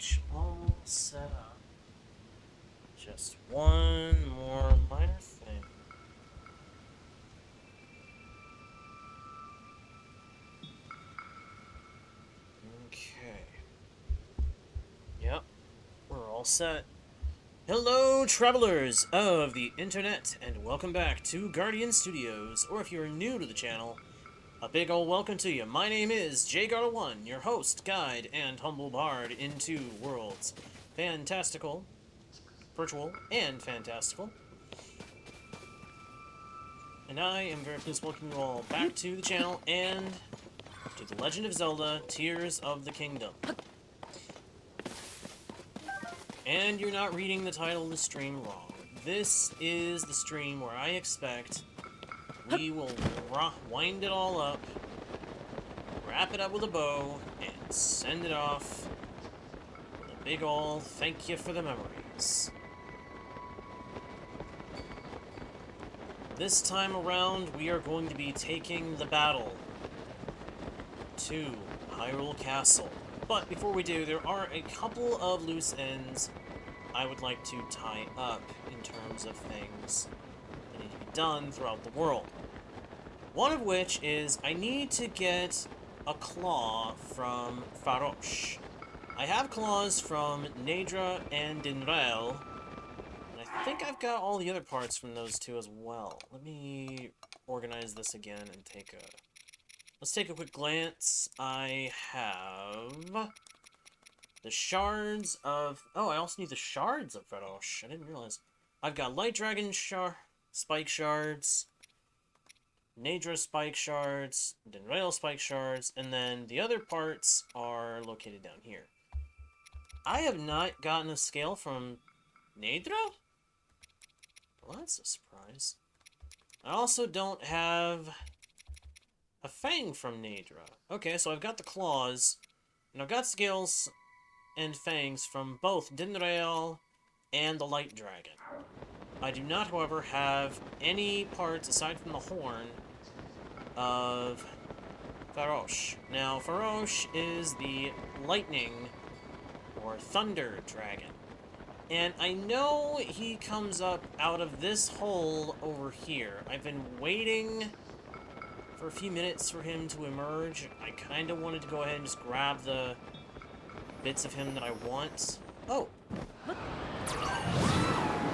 much all set up. Just one more minor thing. Okay. Yep, we're all set. Hello, travelers of the internet, and welcome back to Guardian Studios, or if you're new to the channel, a big ol' welcome to you. My name is Gerudo, your host, guide, and humble bard into worlds. Fantastical, virtual, and fantastical. And I am very pleased to welcome you all back to the channel and to The Legend of Zelda, Tears of the Kingdom. And you're not reading the title of the stream wrong. This is the stream where I expect we will wind it all up, wrap it up with a bow, and send it off with a big ol' thank you for the memories. This time around, we are going to be taking the battle to Hyrule Castle. But before we do, there are a couple of loose ends I would like to tie up in terms of things that need to be done throughout the world. One of which is I need to get a claw from Farosh. I have claws from Naydra and Dinraal, and I think I've got all the other parts from those two as well. Let me organize this again and let's take a quick glance. I have the shards of... Oh, I also need the shards of Farosh. I didn't realize. I've got Light Dragon spike shards, Naydra spike shards, Dinraal spike shards, and then the other parts are located down here. I have not gotten a scale from Naydra? Well, that's a surprise. I also don't have a fang from Naydra. Okay, so I've got the claws, and I've got scales and fangs from both Dinraal and the Light Dragon. I do not, however, have any parts aside from the horn of Farosh. Now, Farosh is the lightning or thunder dragon. And I know he comes up out of this hole over here. I've been waiting for a few minutes for him to emerge. I kind of wanted to go ahead and just grab the bits of him that I want. Oh!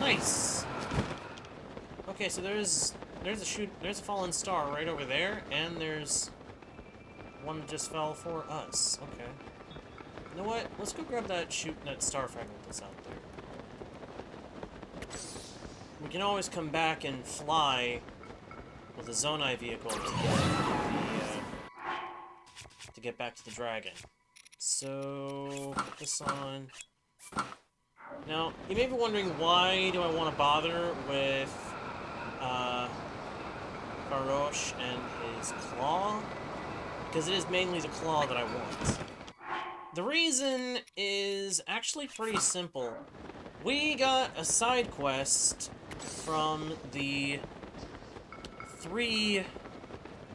Nice! Okay, so there's a fallen star right over there, and there's one that just fell for us. Okay. You know what? Let's go grab that star fragment that's out there. We can always come back and fly with a Zonai vehicle to get back to the dragon. So, put this on. Now, you may be wondering, why do I want to bother with Farosh and his claw? Because it is mainly the claw that I want. The reason is actually pretty simple. We got a side quest from the 3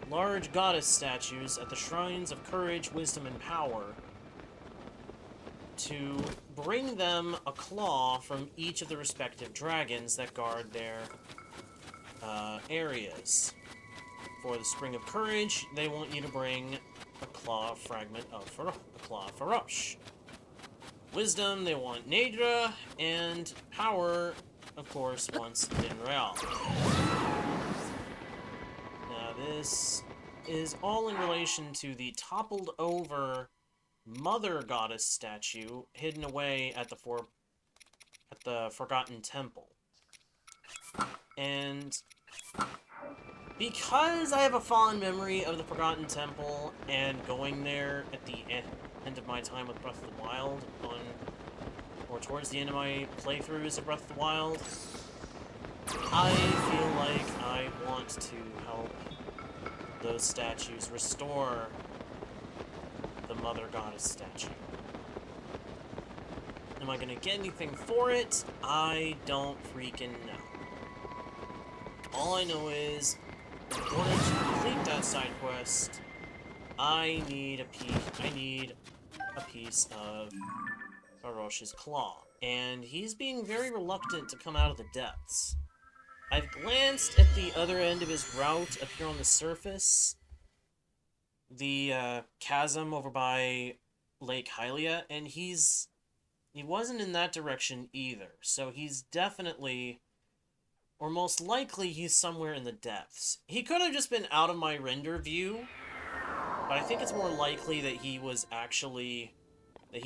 large goddess statues at the Shrines of Courage, Wisdom, and Power to bring them a claw from each of the respective dragons that guard their areas. For the Spring of Courage, they want you to bring a claw fragment of Farosh. Wisdom, they want Naydra, and Power, of course, wants Dinraal. Now, this is all in relation to the toppled over Mother Goddess statue hidden away at the Forgotten Temple. And because I have a fond memory of the Forgotten Temple and going there at the end of my time with Breath of the Wild, or towards the end of my playthroughs of Breath of the Wild, I feel like I want to help those statues restore the Mother Goddess statue. Am I gonna get anything for it? I don't freaking know. All I know is, in order to complete that side quest, I need a piece of Farosh's claw, and he's being very reluctant to come out of the depths. I've glanced at the other end of his route up here on the surface, the chasm over by Lake Hylia, and he wasn't in that direction either. So he's definitely, or most likely, he's somewhere in the depths. He could have just been out of my render view, but I think it's more likely that he's actually, I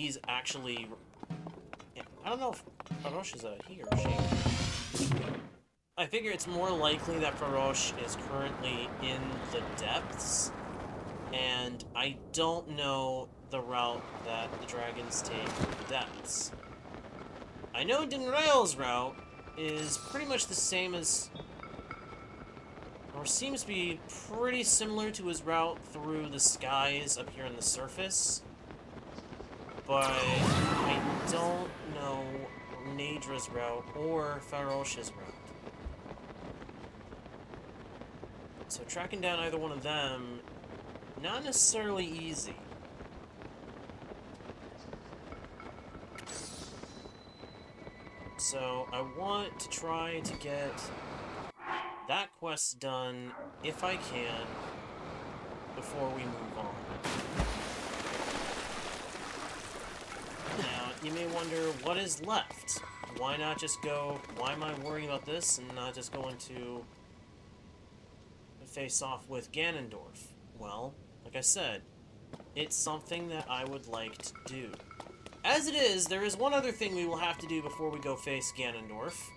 don't know if Farosh is a he or she. I figure it's more likely that Farosh is currently in the depths, and I don't know the route that the dragons take through the depths. I know Dinrael's route is pretty much the same as, or seems to be pretty similar to his route through the skies up here on the surface, but I don't know Nadra's route or Farosh's route. So tracking down either one of them, not necessarily easy. So I want to try to get that quest done, if I can, before we move on. Now, you may wonder, what is left? Why not just go, why am I worrying about this and not just going to face off with Ganondorf? Well, like I said, it's something that I would like to do. As it is, there is one other thing we will have to do before we go face Ganondorf.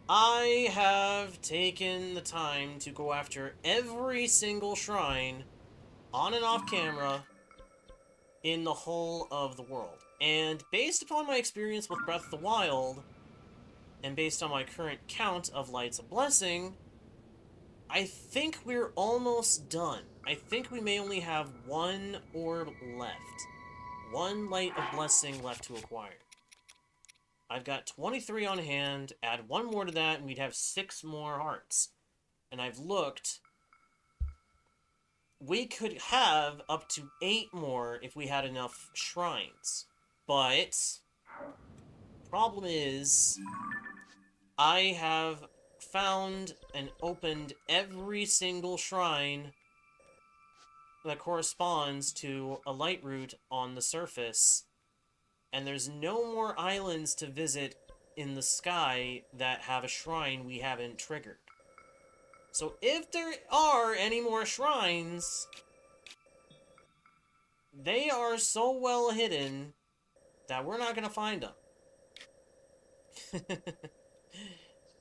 I have taken the time to go after every single shrine, on and off camera, in the whole of the world. And based upon my experience with Breath of the Wild, and based on my current count of Lights of Blessing, I think we're almost done. I think we may only have one orb left. One Light of Blessing left to acquire. I've got 23 on hand, add one more to that, and we'd have 6 more hearts. And I've looked. We could have up to 8 more if we had enough shrines. But, problem is, I have found and opened every single shrine that corresponds to a light route on the surface, and there's no more islands to visit in the sky that have a shrine we haven't triggered. So if there are any more shrines, they are so well hidden that we're not going to find them.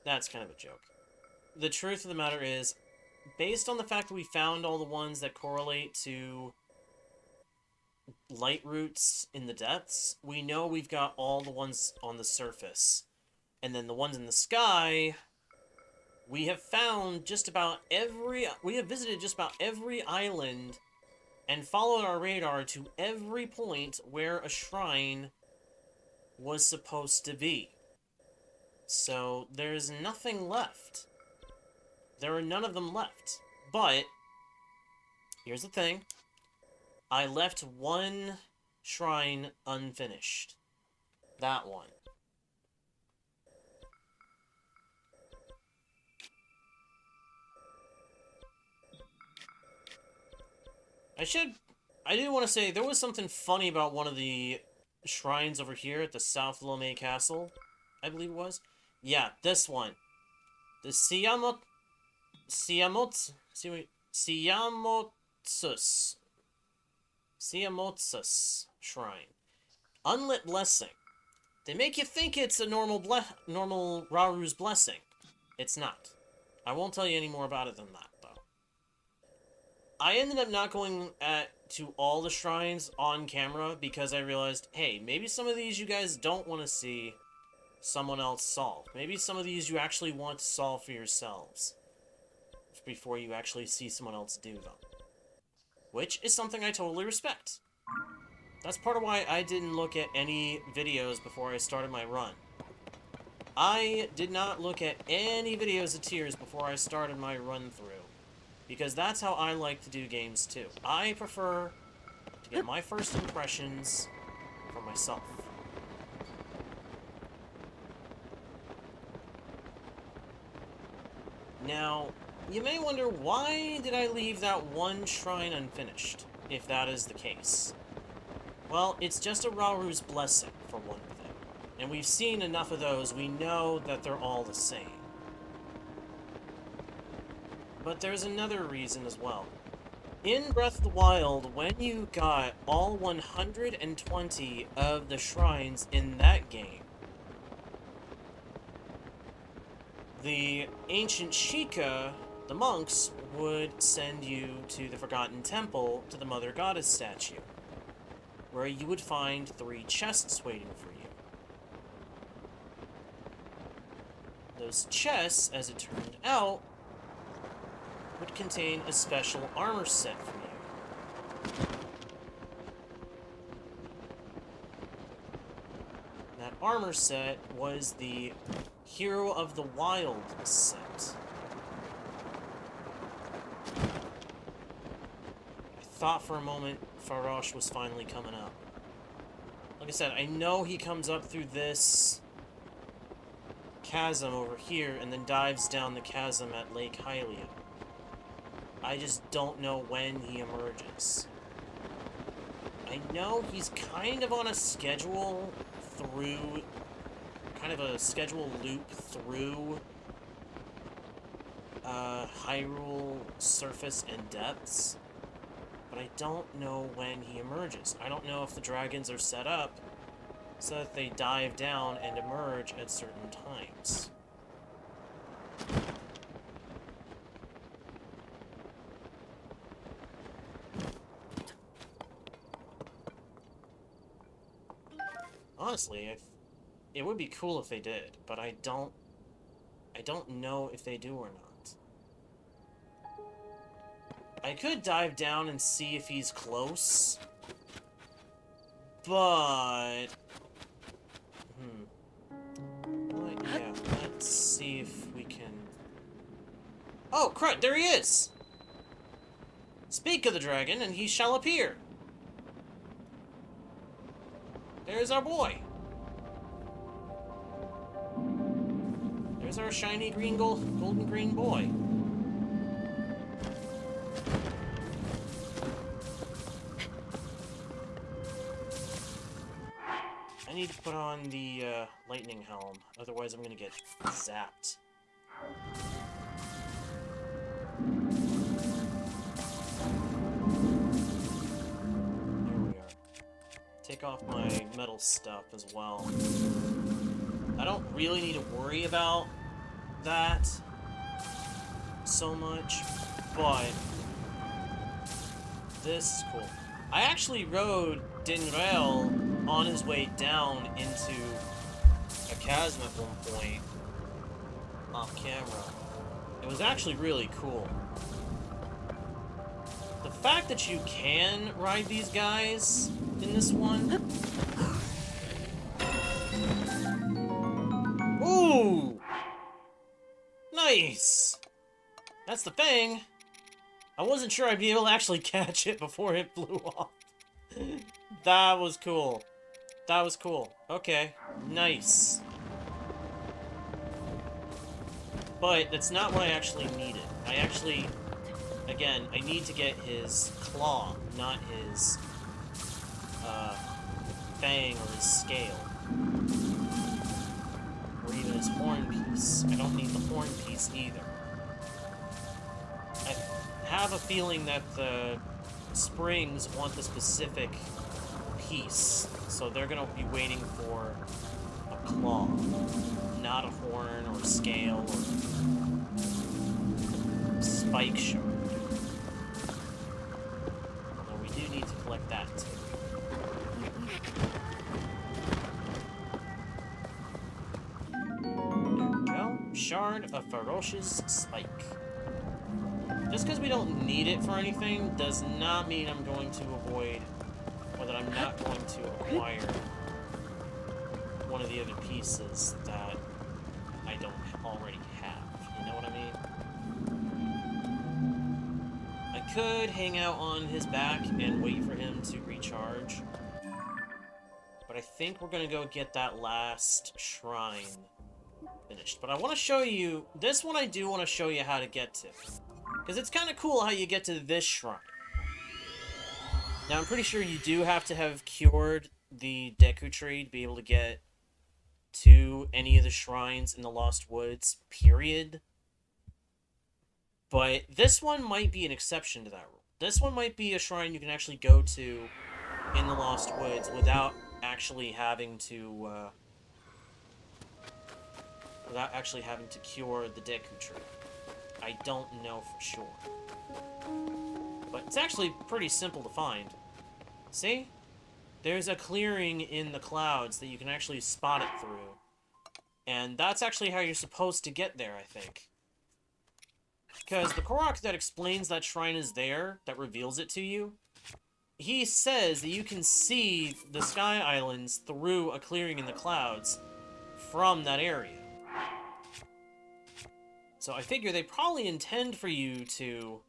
That's kind of a joke. The truth of the matter is, based on the fact that we found all the ones that correlate to light routes in the depths, we know we've got all the ones on the surface. And then the ones in the sky, we have found just about every... We have visited just about every island and followed our radar to every point where a shrine was supposed to be. So there's nothing left. There are none of them left. But, here's the thing. I left one shrine unfinished. That one. I did want to say, there was something funny about one of the shrines over here at the South Lomé Castle, I believe it was. Yeah, this one. The Siamotsus Shrine. Unlit Blessing. They make you think it's a normal Rauru's Blessing. It's not. I won't tell you any more about it than that, though. I ended up not going to all the shrines on camera because I realized, hey, maybe some of these you guys don't want to see someone else solve. Maybe some of these you actually want to solve for yourselves before you actually see someone else do them. Which is something I totally respect. That's part of why I didn't look at any videos before I started my run. I did not look at any videos of Tears before I started my run through. Because that's how I like to do games too. I prefer to get my first impressions for myself. Now, you may wonder, why did I leave that one shrine unfinished, if that is the case? Well, it's just a Rauru's blessing, for one thing. And we've seen enough of those, we know that they're all the same. But there's another reason as well. In Breath of the Wild, when you got all 120 of the shrines in that game, the ancient Sheikah, the monks, would send you to the Forgotten Temple, to the Mother Goddess statue, where you would find 3 chests waiting for you. Those chests, as it turned out, would contain a special armor set for you. That armor set was the Hero of the Wild set. I thought for a moment Farosh was finally coming up. Like I said, I know he comes up through this chasm over here and then dives down the chasm at Lake Hylia. I just don't know when he emerges. I know he's kind of on a schedule through... kind of a schedule loop through Hyrule surface and depths, but I don't know when he emerges. I don't know if the dragons are set up so that they dive down and emerge at certain times. Honestly, it would be cool if they did, but I don't know if they do or not. I could dive down and see if he's close, but... But yeah, let's see if we can... Oh, crud, there he is! Speak of the dragon, and he shall appear! There's our boy! There's our shiny green golden green boy. I need to put on the lightning helm, otherwise I'm gonna get zapped. There we are. Take off my metal stuff as well. I don't really need to worry about that so much, but this is cool. I actually rode Dinrael on his way down into a chasm at one point off camera. It was actually really cool. The fact that you can ride these guys in this one... Ooh! Nice! That's the thing. I wasn't sure I'd be able to actually catch it before it flew off. That was cool. That was cool. Okay. Nice. But that's not what I actually needed. I actually... Again, I need to get his claw, not his... fang or his scale. Or even his horn piece. I don't need the horn piece either. I have a feeling that the springs want the specific piece, so they're gonna be waiting for a claw, not a horn or a scale or a spike shard. Although we do need to collect that too. Shard of Farosh's Spike. Just because we don't need it for anything does not mean I'm going to avoid, or that I'm not going to acquire one of the other pieces that I don't already have. You know what I mean? I could hang out on his back and wait for him to recharge, think we're gonna go get that last shrine finished. But I want to show you... This one I do want to show you how to get to. Because it's kind of cool how you get to this shrine. Now, I'm pretty sure you do have to have cured the Deku Tree to be able to get to any of the shrines in the Lost Woods, period. But this one might be an exception to that rule. This one might be a shrine you can actually go to in the Lost Woods without actually having to cure the Deku Tree. I don't know for sure. But it's actually pretty simple to find. See? There's a clearing in the clouds that you can actually spot it through. And that's actually how you're supposed to get there, I think. Because the Korok that explains that shrine is there, that reveals it to you, he says that you can see the Sky Islands through a clearing in the clouds from that area. So I figure they probably intend for you to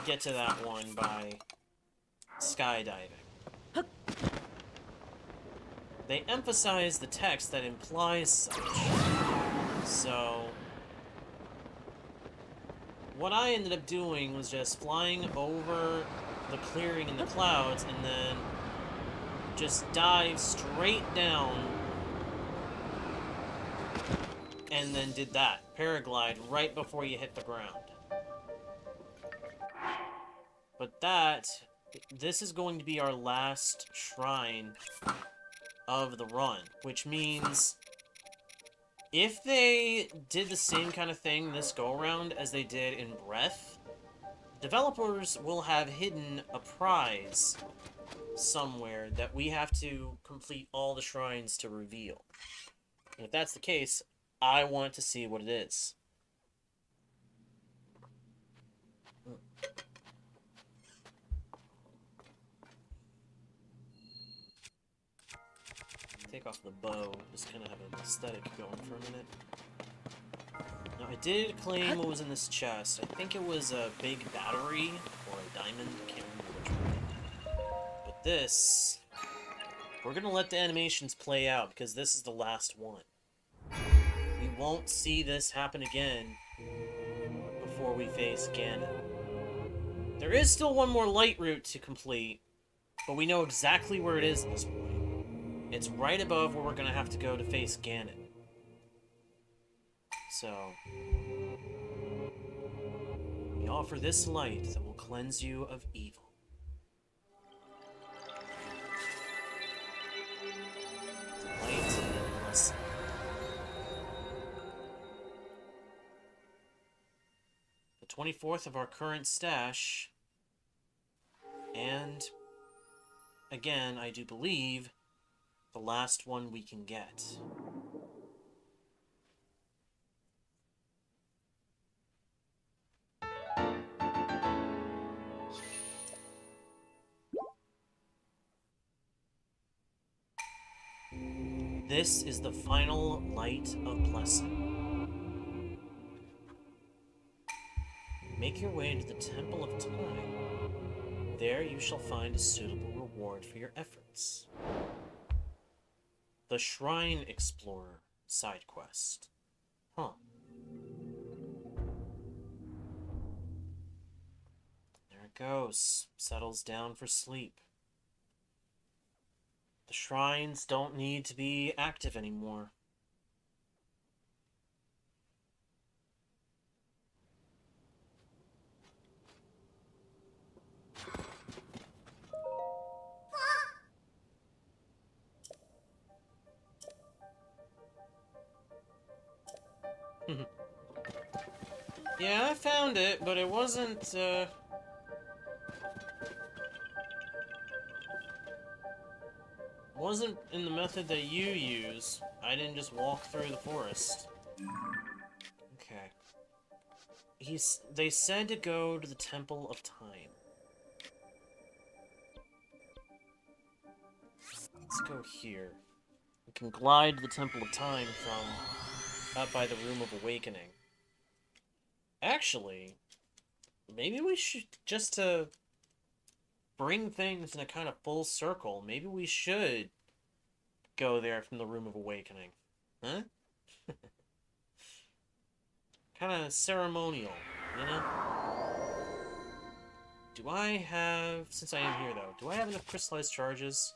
get to that one by skydiving. They emphasize the text that implies such. So what I ended up doing was just flying over the clearing in the clouds and then just dive straight down and then did that. Paraglide right before you hit the ground. But this is going to be our last shrine of the run, which means if they did the same kind of thing this go-around as they did in Breath, developers will have hidden a prize somewhere that we have to complete all the shrines to reveal. And if that's the case, I want to see what it is. Take off the bow, just kind of have an aesthetic going for a minute. Now, I did claim what was in this chest. I think it was a big battery or a diamond. I can't remember which one. But this, we're going to let the animations play out because this is the last one. We won't see this happen again before we face Ganon. There is still one more light route to complete, but we know exactly where it is at this point. It's right above where we're going to have to go to face Ganon. So, we offer this light that will cleanse you of evil. The light and blessing. The 24th of our current stash, and again, I do believe the last one we can get. This is the final light of blessing. Make your way into the Temple of Time. There you shall find a suitable reward for your efforts. The Shrine Explorer side quest. Huh. There it goes. Settles down for sleep. The shrines don't need to be active anymore. Yeah, I found it, but it wasn't in the method that you use. I didn't just walk through the forest. Okay. They said to go to the Temple of Time. Let's go here. We can glide to the Temple of Time from up by the Room of Awakening. Actually, maybe we should, just to bring things in a kind of full circle, maybe we should go there from the Room of Awakening. Huh? Kind of ceremonial, you know? Do I have... Since I am here, though, do I have enough crystallized charges?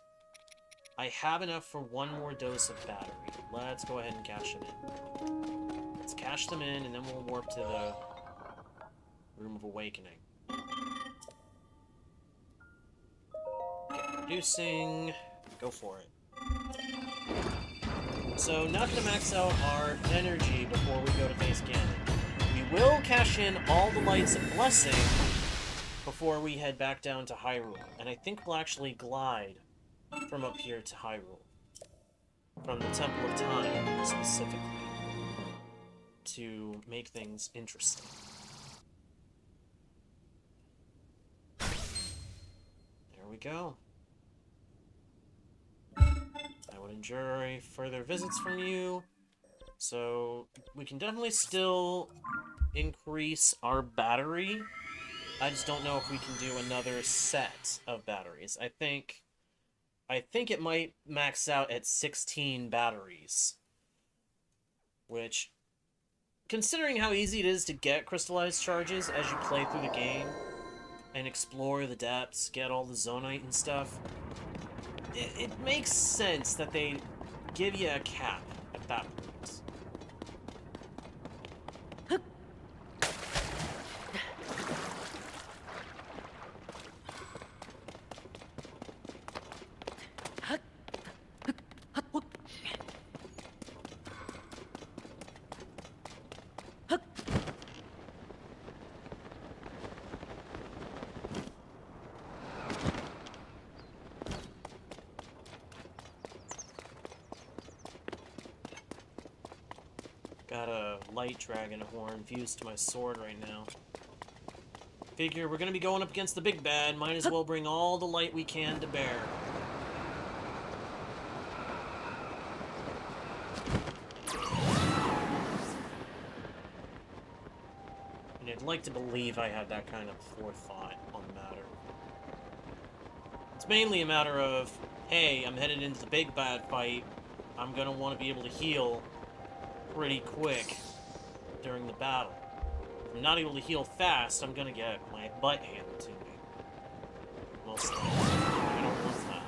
I have enough for one more dose of battery. Let's go ahead and cash them in. Let's cash them in, and then we'll warp to the Room of Awakening. Okay, producing. Go for it. So, not going to max out our energy before we go to face Ganon. We will cash in all the Lights of Blessing before we head back down to Hyrule. And I think we'll actually glide from up here to Hyrule. From the Temple of Time, specifically. To make things interesting. There we go. I would enjoy further visits from you. So, we can definitely still increase our battery. I just don't know if we can do another set of batteries. I think it might max out at 16 batteries. Which, considering how easy it is to get crystallized charges as you play through the game, and explore the depths, get all the Zonai and stuff, it makes sense that they give you a cap at that point. Got a light dragon horn fused to my sword right now. Figure we're gonna be going up against the big bad, might as well bring all the light we can to bear. And I'd like to believe I had that kind of forethought on the matter. It's mainly a matter of, hey, I'm headed into the big bad fight, I'm gonna want to be able to heal pretty quick during the battle. If I'm not able to heal fast, I'm gonna get my butt handed to me. Mostly. I don't want that.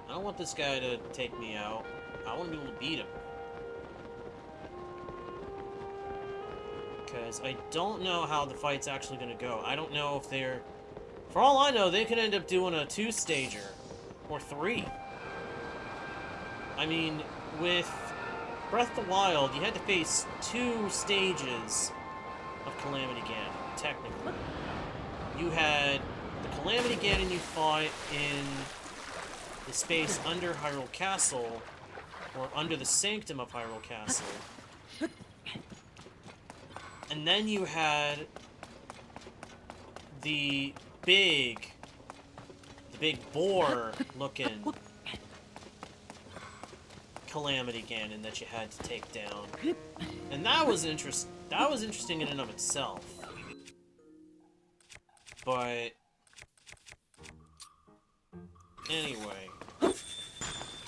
I don't want this guy to take me out. I want to be able to beat him. Because I don't know how the fight's actually gonna go. I don't know if they're... For all I know, they could end up doing a 2-stager. Or 3. I mean, with Breath of the Wild, you had to face 2 stages of Calamity Ganon, technically. You had the Calamity Ganon you fought in the space under Hyrule Castle, or under the Sanctum of Hyrule Castle. And then you had the big boar-looking Calamity Ganon that you had to take down. And that was interesting in and of itself. But anyway,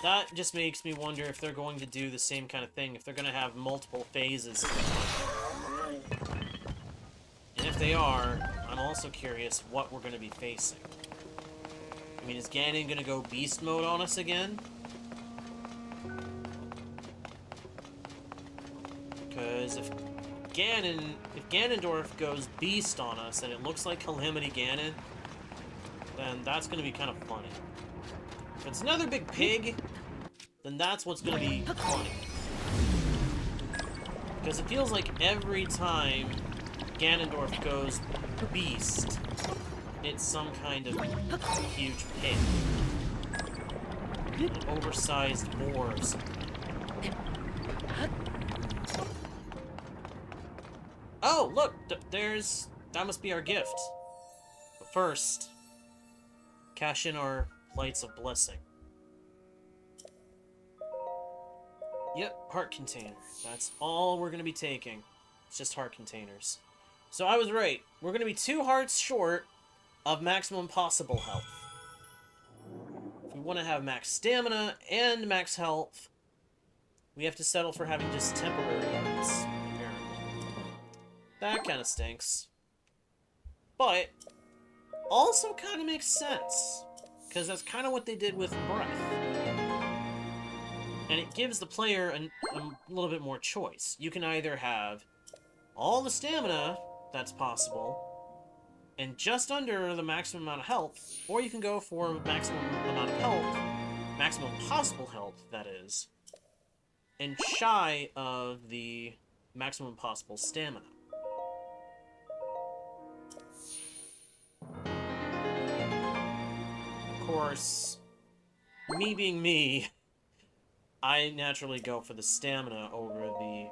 that just makes me wonder if they're going to do the same kind of thing, if they're going to have multiple phases. And if they are, I'm also curious what we're going to be facing. I mean, is Ganon going to go beast mode on us again? Because if Ganondorf goes beast on us and it looks like Calamity Ganon, then that's going to be kind of funny. If it's another big pig, then that's what's going to be funny. Because it feels like every time Ganondorf goes beast, it's some kind of huge pig. An oversized boar or something. Oh, look! That must be our gift. But first, cash in our Lights of Blessing. Yep, heart container. That's all we're going to be taking. It's just heart containers. So I was right. We're going to be 2 hearts short of maximum possible health. If we want to have max stamina and max health, we have to settle for having just temporary hearts, apparently. That kind of stinks. But also kind of makes sense, because that's kind of what they did with Breath. And it gives the player a little bit more choice. You can either have all the stamina that's possible, and just under the maximum amount of health, or you can go for maximum amount of health, maximum possible health, that is, and shy of the maximum possible stamina. Of course, me being me, I naturally go for the stamina over the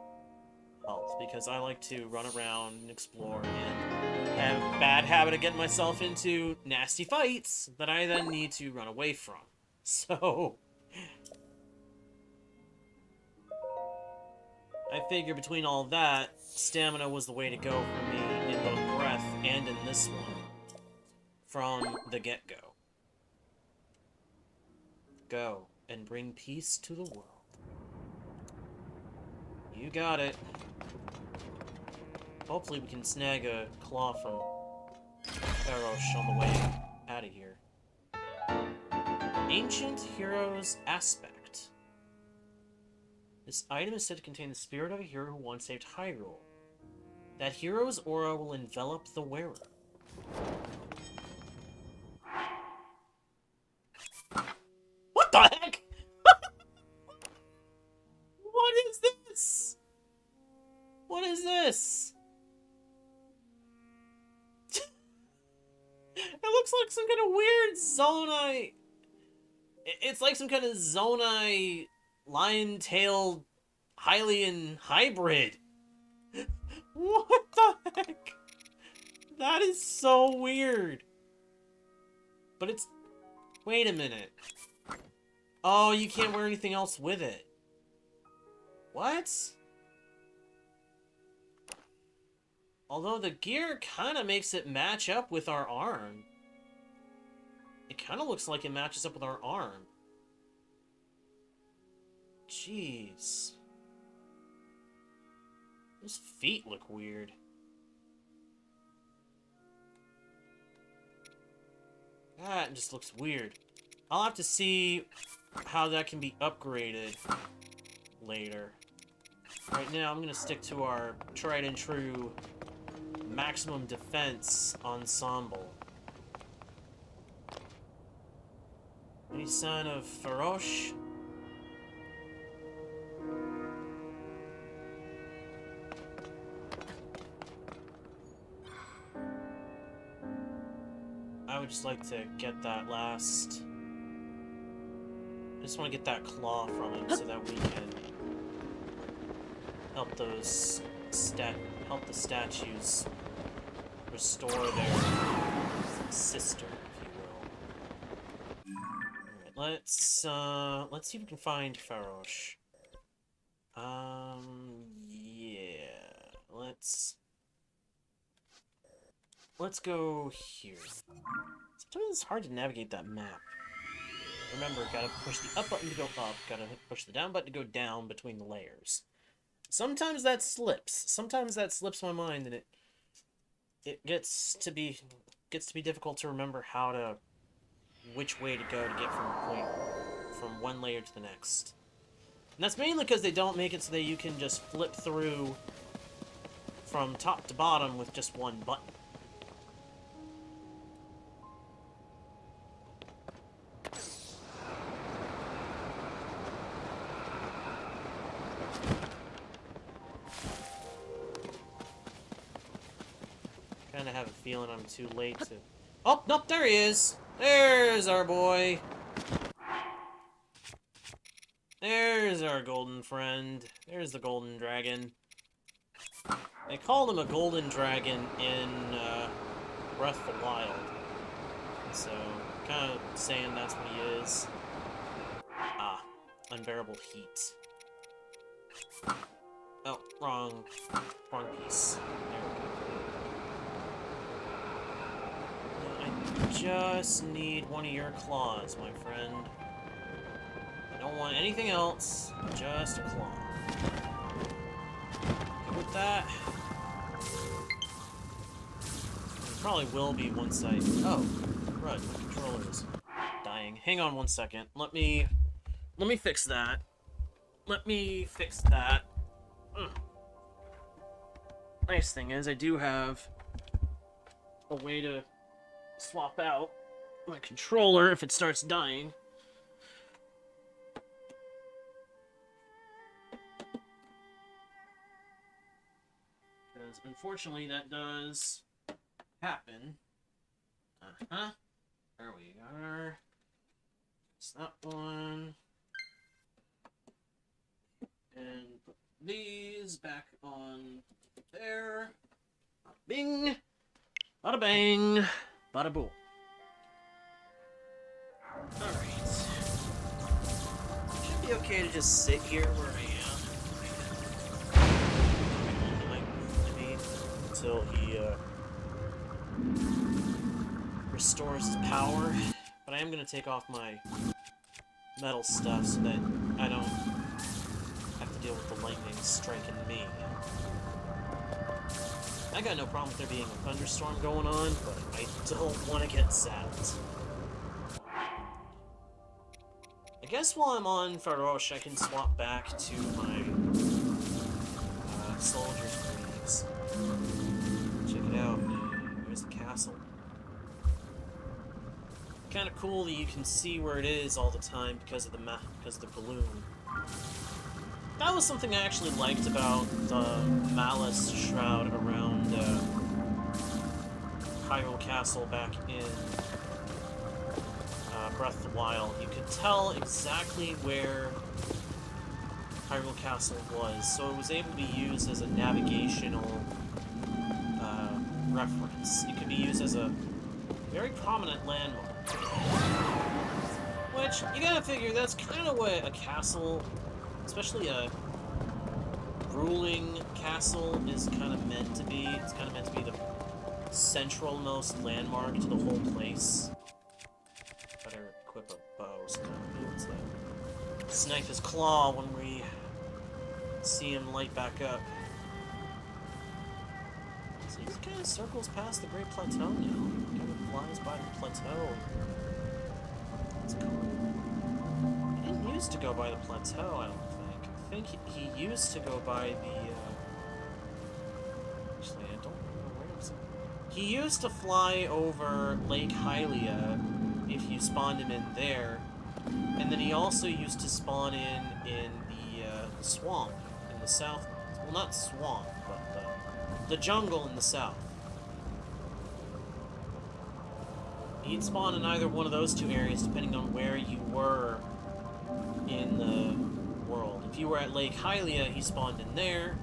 health, because I like to run around and explore, and I have a bad habit of getting myself into nasty fights that I then need to run away from. So I figure between all that, stamina was the way to go for me in both Breath and in this one, from the get-go. Go, and bring peace to the world. You got it. Hopefully we can snag a claw from Farosh on the way out of here. Ancient Hero's Aspect. This item is said to contain the spirit of a hero who once saved Hyrule. That hero's aura will envelop the wearer. What the heck? What is this? What is this? It looks like some kind of weird Zonai. It's like some kind of Zonai lion-tailed Hylian hybrid. What the heck? That is so weird. But it's... Wait a minute. Oh, you can't wear anything else with it. What? Although the gear kind of makes it match up with our arm. It kind of looks like it matches up with our arm. Jeez. Those feet look weird. That just looks weird. I'll have to see how that can be upgraded later. Right now, I'm going to stick to our tried and true maximum defense ensemble. Any sign of Farosh? I would just like to get that last... I just want to get that claw from him so that we can help those help the statues restore their sister, if you will. Alright, let's see if we can find Farosh. Yeah, let's go here. Sometimes it's hard to navigate that map. Remember, gotta push the up button to go up, gotta push the down button to go down between the layers. Sometimes that slips. Sometimes that slips my mind, and it gets to be difficult to remember which way to go to get from one layer to the next. And that's mainly because they don't make it so that you can just flip through from top to bottom with just one button. I have a feeling I'm too late to... Oh, no, there he is! There's our boy! There's our golden friend. There's the golden dragon. They called him a golden dragon in Breath of the Wild. So, kind of saying that's what he is. Ah, unbearable heat. Oh, wrong piece. There we go. I just need one of your claws, my friend. Don't want anything else, just a claw. Good with that. It probably will be once I... Oh, right, my controller is dying. Hang on one second. Let me fix that. Let me fix that. Nice thing is, I do have a way to swap out my controller if it starts dying. Because unfortunately that does happen. There we are. It's that one. And put these back on there. Bing! Bada bang! Bada boom. Alright. Should be okay to just sit here where I am. Until he restores his power. But I am going to take off my metal stuff so that I don't have to deal with the lightning striking me. I got no problem with there being a thunderstorm going on, but I don't want to get zapped. I guess while I'm on Farosh, I can swap back to my soldier's graves. Check it out. There's the castle. Kind of cool that you can see where it is all the time because of the map, because of the balloon. That was something I actually liked about the Malice Shroud around Hyrule Castle back in Breath of the Wild. You could tell exactly where Hyrule Castle was, so it was able to be used as a navigational reference. It could be used as a very prominent landmark. Which, you gotta figure, that's kind of what a castle, especially a ruling castle, is kind of meant to be. It's kind of meant to be the centralmost landmark to the whole place. Better equip a bow so that we'll be able to snipe his claw when we see him light back up. So he just kind of circles past the Great Plateau now. Kind of flies by the plateau. That's cool. He didn't used to go by the plateau, I don't think. I think he used to go by the, actually, I don't remember where it was. He used to fly over Lake Hylia if you spawned him in there, and then he also used to spawn in the swamp in the south. Well, not swamp, but the jungle in the south. He'd spawn in either one of those two areas, depending on where you were in the world. If you were at Lake Hylia, he spawned in there.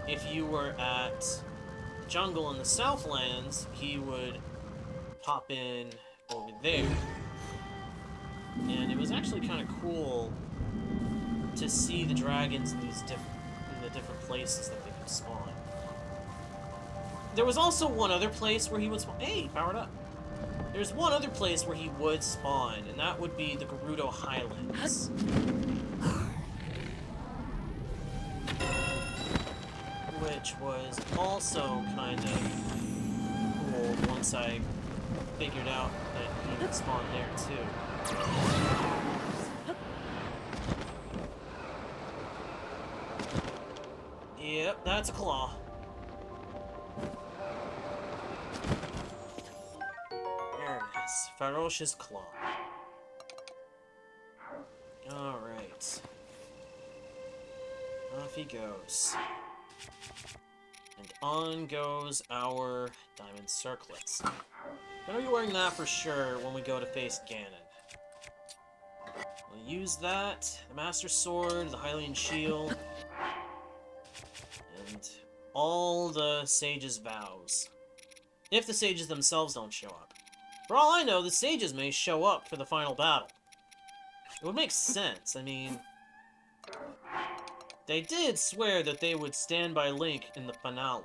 If you were at the jungle in the Southlands, he would pop in over there. And it was actually kind of cool to see the dragons in the different places that they could spawn. There was also one other place where he would spawn. Hey, powered up. There's one other place where he would spawn, and that would be the Gerudo Highlands. Which was also kind of cool once I figured out that he would spawn there too. Yep, that's a claw. There it is. Ferocious claw. Alright. Off he goes. And on goes our diamond circlets. Gonna be wearing that for sure when we go to face Ganon. We'll use that, the Master Sword, the Hylian Shield, and all the Sage's vows. If the Sages themselves don't show up. For all I know, the Sages may show up for the final battle. It would make sense, I mean... They did swear that they would stand by Link in the finale.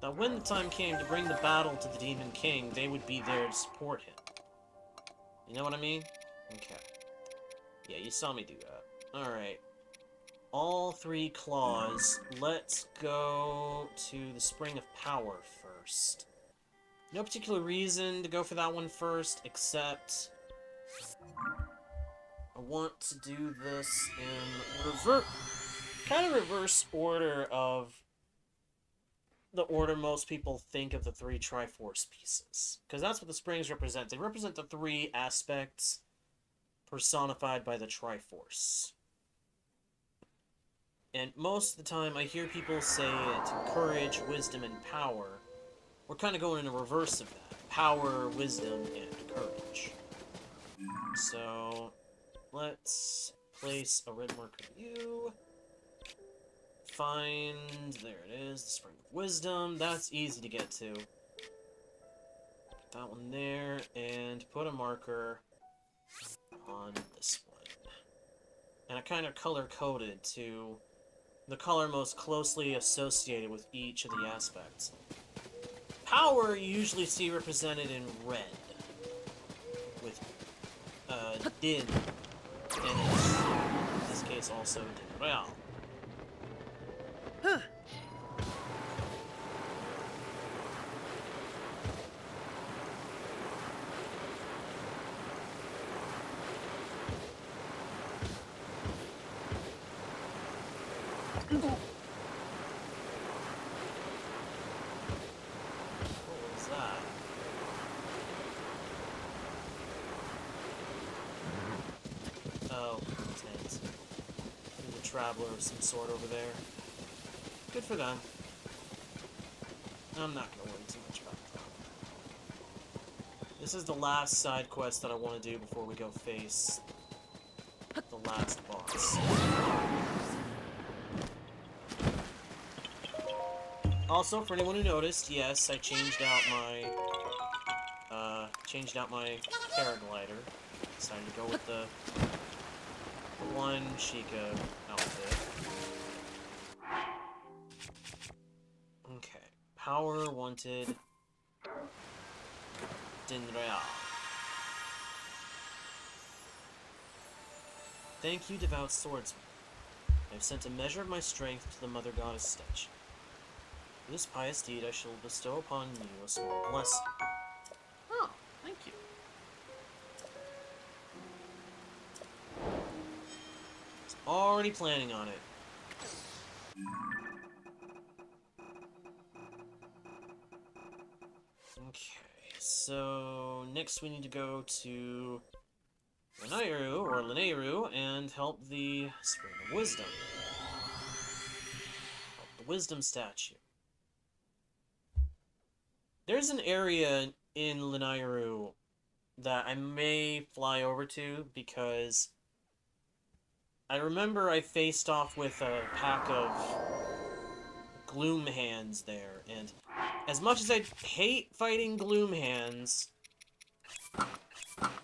that when the time came to bring the battle to the Demon King, they would be there to support him. You know what I mean? Okay. Yeah, you saw me do that. Alright. All 3 claws. Let's go to the Spring of Power first. No particular reason to go for that one first, except I want to do this in reverse order of the order most people think of the 3 Triforce pieces. Because that's what the springs represent. They represent the 3 aspects personified by the Triforce. And most of the time I hear people say it, courage, wisdom, and power. We're kind of going in the reverse of that. Power, wisdom, and courage. So, let's place a red marker on you. Find, there it is, the Spring of Wisdom. That's easy to get to. Put that one there, and put a marker on this one. And I kind of color-coded to the color most closely associated with each of the aspects. Power you usually see represented in red, with Din in it. In this case, also Din Real. Huh. What was that? Oh, tent. There's a traveler of some sort over there. Good for them. I'm not gonna worry too much about that. This is the last side quest that I want to do before we go face the last boss. Also, for anyone who noticed, yes, I changed out my paraglider. Decided to go with the one Sheikah outfit. Okay. Power wanted Dinrea. Thank you, devout swordsman. I have sent a measure of my strength to the Mother Goddess statue. For this pious deed, I shall bestow upon you a small blessing. Oh, thank you. I was already planning on it. Okay, so next we need to go to Mineru, and help the Spring of Wisdom. Help the Wisdom statue. There's an area in Mineru that I may fly over to, because I remember I faced off with a pack of Gloom Hands there, and as much as I hate fighting Gloom Hands,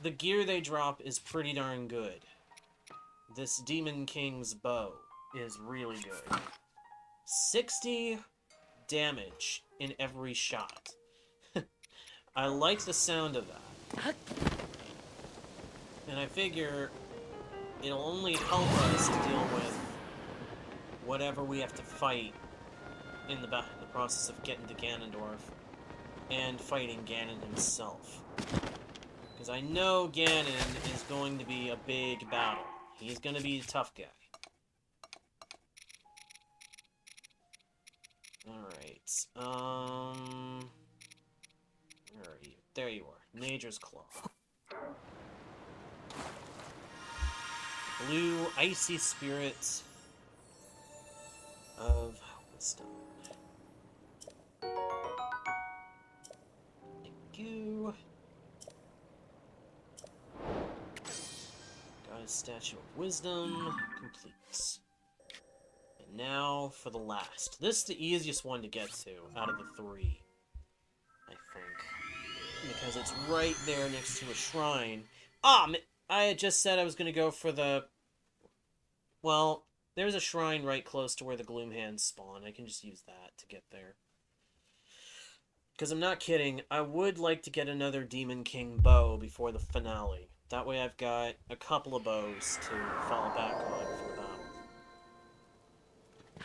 the gear they drop is pretty darn good. This Demon King's bow is really good. 60 damage in every shot. I like the sound of that. And I figure it'll only help us to deal with whatever we have to fight in the process of getting to Ganondorf and fighting Ganon himself. Because I know Ganon is going to be a big battle. He's going to be a tough guy. Alright, where are you? There you are. Nature's Claw. Blue, icy spirit of wisdom. Thank you. Goddess Statue of Wisdom. Complete. And now for the last. This is the easiest one to get to out of the 3, I think. Because it's right there next to a shrine. Ah, I had just said I was going to go for the... Well, there's a shrine right close to where the Gloom Hands spawn. I can just use that to get there. Because I'm not kidding, I would like to get another Demon King bow before the finale. That way I've got a couple of bows to fall back on for the battle.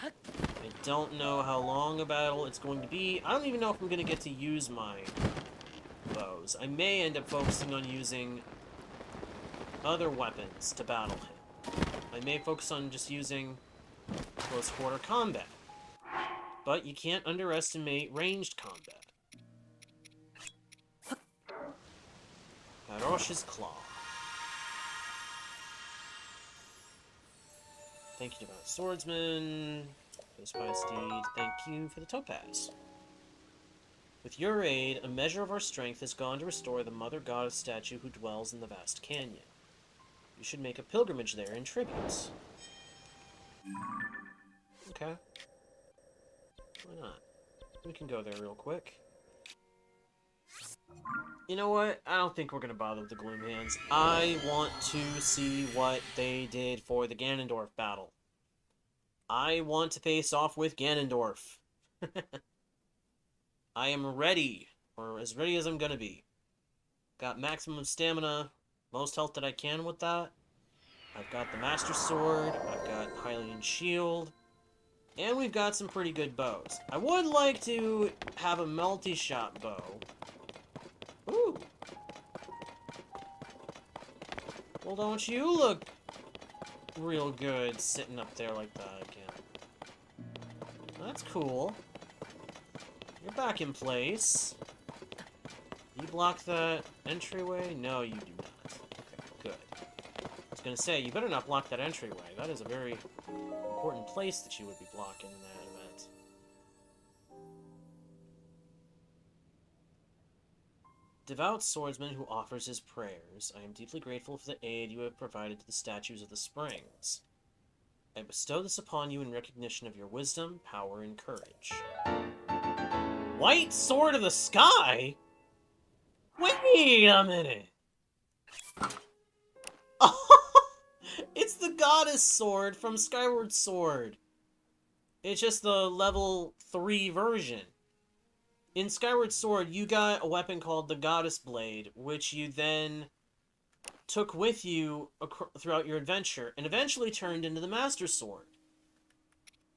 I don't know how long a battle it's going to be. I don't even know if I'm going to get to use my bows. I may end up focusing on using other weapons to battle him. I may focus on just using close quarter combat. But you can't underestimate ranged combat. Garrosh's Claw. Thank you, Devout Swordsman. For the Spy Steed. Thank you for the Topaz. With your aid, a measure of our strength has gone to restore the Mother Goddess statue who dwells in the vast canyon. You should make a pilgrimage there in tribute. Okay. Why not? We can go there real quick. You know what? I don't think we're going to bother with the Gloom Hands. I want to see what they did for the Ganondorf battle. I want to face off with Ganondorf. I am ready, or as ready as I'm going to be. Got maximum stamina, most health that I can with that. I've got the Master Sword, I've got Hylian Shield, and we've got some pretty good bows. I would like to have a multi-shot bow. Ooh. Well, don't you look real good sitting up there like that again. That's cool. You're back in place. You block that entryway? No, you do not. Okay, good. I was gonna say, you better not block that entryway. That is a very important place that you would be blocking in that event. Devout swordsman who offers his prayers, I am deeply grateful for the aid you have provided to the statues of the springs. I bestow this upon you in recognition of your wisdom, power, and courage. White Sword of the Sky? Wait a minute! It's the Goddess Sword from Skyward Sword. It's just the level 3 version. In Skyward Sword, you got a weapon called the Goddess Blade, which you then took with you throughout your adventure, and eventually turned into the Master Sword.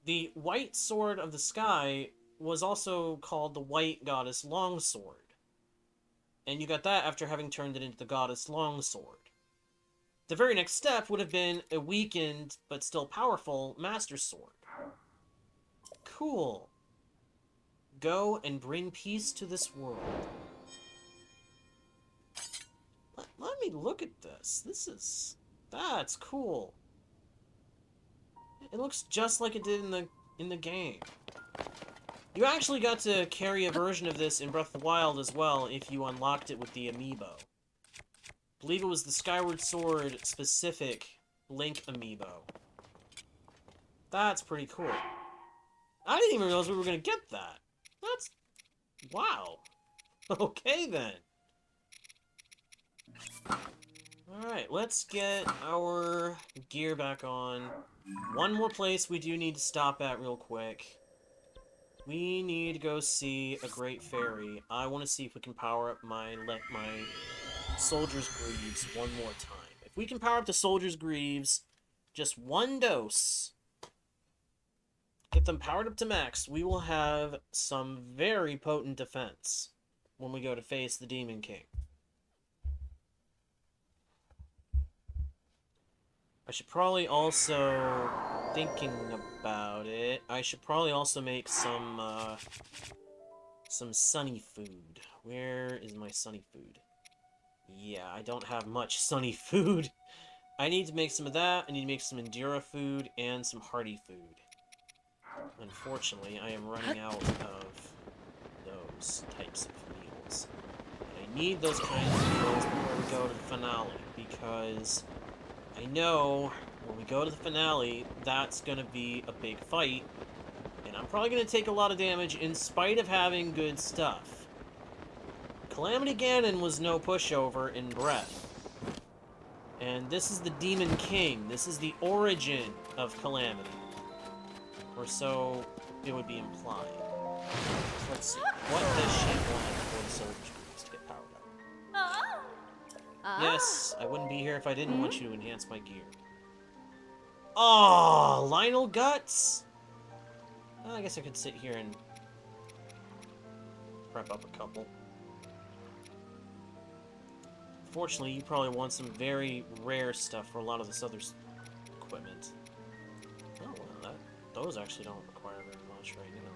The White Sword of the Sky was also called the White Goddess Longsword. And you got that after having turned it into the Goddess Longsword. The very next step would have been a weakened, but still powerful, Master Sword. Cool. Go and bring peace to this world. Let me look at this. That's cool. It looks just like it did in the game. You actually got to carry a version of this in Breath of the Wild as well if you unlocked it with the amiibo. I believe it was the Skyward Sword specific Link amiibo. That's pretty cool. I didn't even realize we were going to get that. That's... wow. Okay then. Alright, let's get our gear back on. One more place we do need to stop at real quick. We need to go see a Great Fairy. I want to see if we can power up my Soldier's Greaves one more time. If we can power up the Soldier's Greaves, just one dose, get them powered up to max, we will have some very potent defense when we go to face the Demon King. I should probably also, thinking about it, I should probably also make some sunny food. Where is my sunny food? Yeah, I don't have much sunny food. I need to make some of that. I need to make some Endura food and some Hearty food. Unfortunately, I am running out of those types of meals. And I need those kinds of meals before we go to the finale, because I know when we go to the finale, that's going to be a big fight, and I'm probably going to take a lot of damage in spite of having good stuff. Calamity Ganon was no pushover in Breath. And this is the Demon King. This is the origin of Calamity. Or so it would be implied. So let's see. What does she want for the soldier's greaves to get powered up? Yes, I wouldn't be here if I didn't want you to enhance my gear. Oh, Lionel Guts? I guess I could sit here and prep up a couple. Fortunately, you probably want some very rare stuff for a lot of this other equipment. Oh, well, those actually don't require very much right now.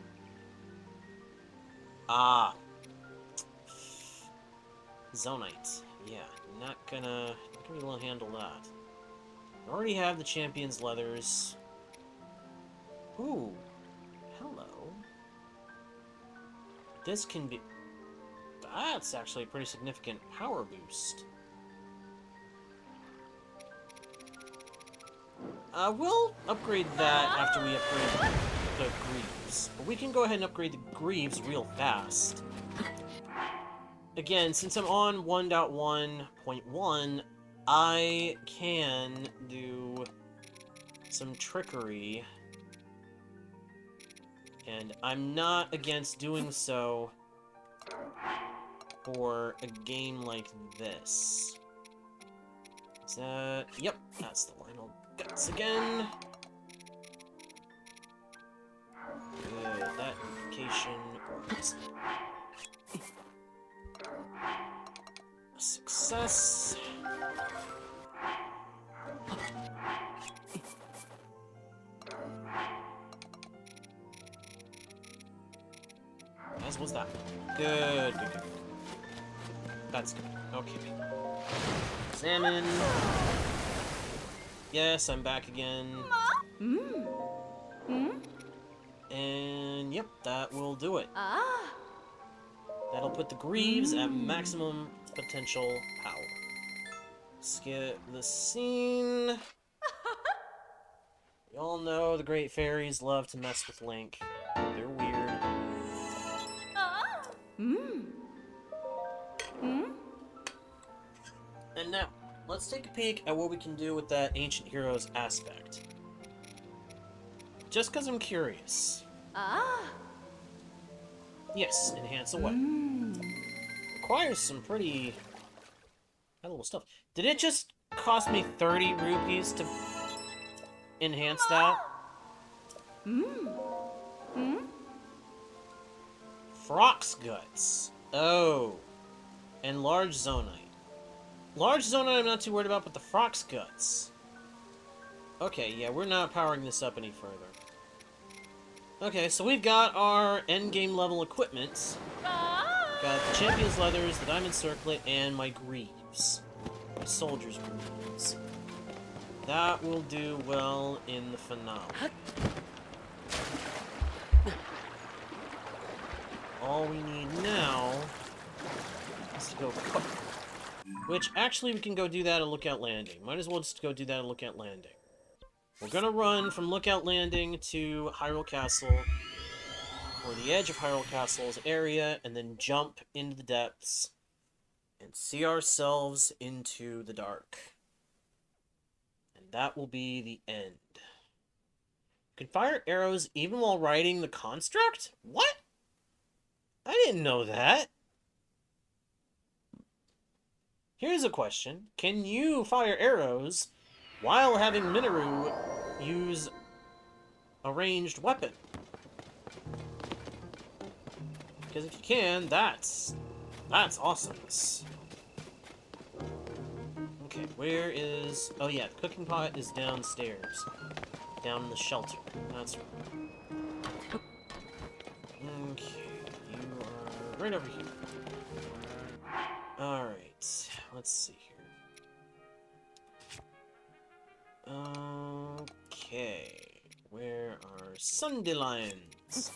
Ah. Zonite. Yeah, not gonna be able to handle that. I already have the champion's leathers. Ooh. Hello. This can be... That's actually a pretty significant power boost. We'll upgrade that after we upgrade the greaves. But we can go ahead and upgrade the greaves real fast. Again, since I'm on 1.1.1, I can do some trickery. And I'm not against doing so for a game like this. Is that... Yep, that's the Lionel Guts again. Good, that application was a success. As was that. Good, good, good. That's good. Okay. Salmon. Yes, I'm back again. And yep, that will do it. That'll put the greaves at maximum potential power. Skip the scene. We all know the great fairies love to mess with Link. They're weird. And now, let's take a peek at what we can do with that Ancient Heroes aspect. Just because I'm curious. Yes, enhance away. Requires some pretty little stuff. Did it just cost me 30 rupees to enhance that? Frog's Guts. Oh. And Large Zonai. Large Zonai I'm not too worried about, but the Frog's Guts. Okay, yeah, we're not powering this up any further. Okay, so we've got our endgame level equipment. Got the Champion's Leathers, the Diamond Circlet, and my Greaves. My Soldier's Greaves. That will do well in the finale. All we need now is to go cook. Which, actually, we can go do that at Lookout Landing. Might as well just go do that at Lookout Landing. We're gonna run from Lookout Landing to Hyrule Castle, or the edge of Hyrule Castle's area, and then jump into the depths and see ourselves into the dark. And that will be the end. You can fire arrows even while riding the construct? What? I didn't know that. Here's a question. Can you fire arrows while having Mineru use a ranged weapon? Because if you can, that's awesomeness. Okay, where is... Oh yeah, the cooking pot is downstairs. Down in the shelter. That's right. Okay, you are right over here. Alright, let's see here. Okay, where are Sundelions?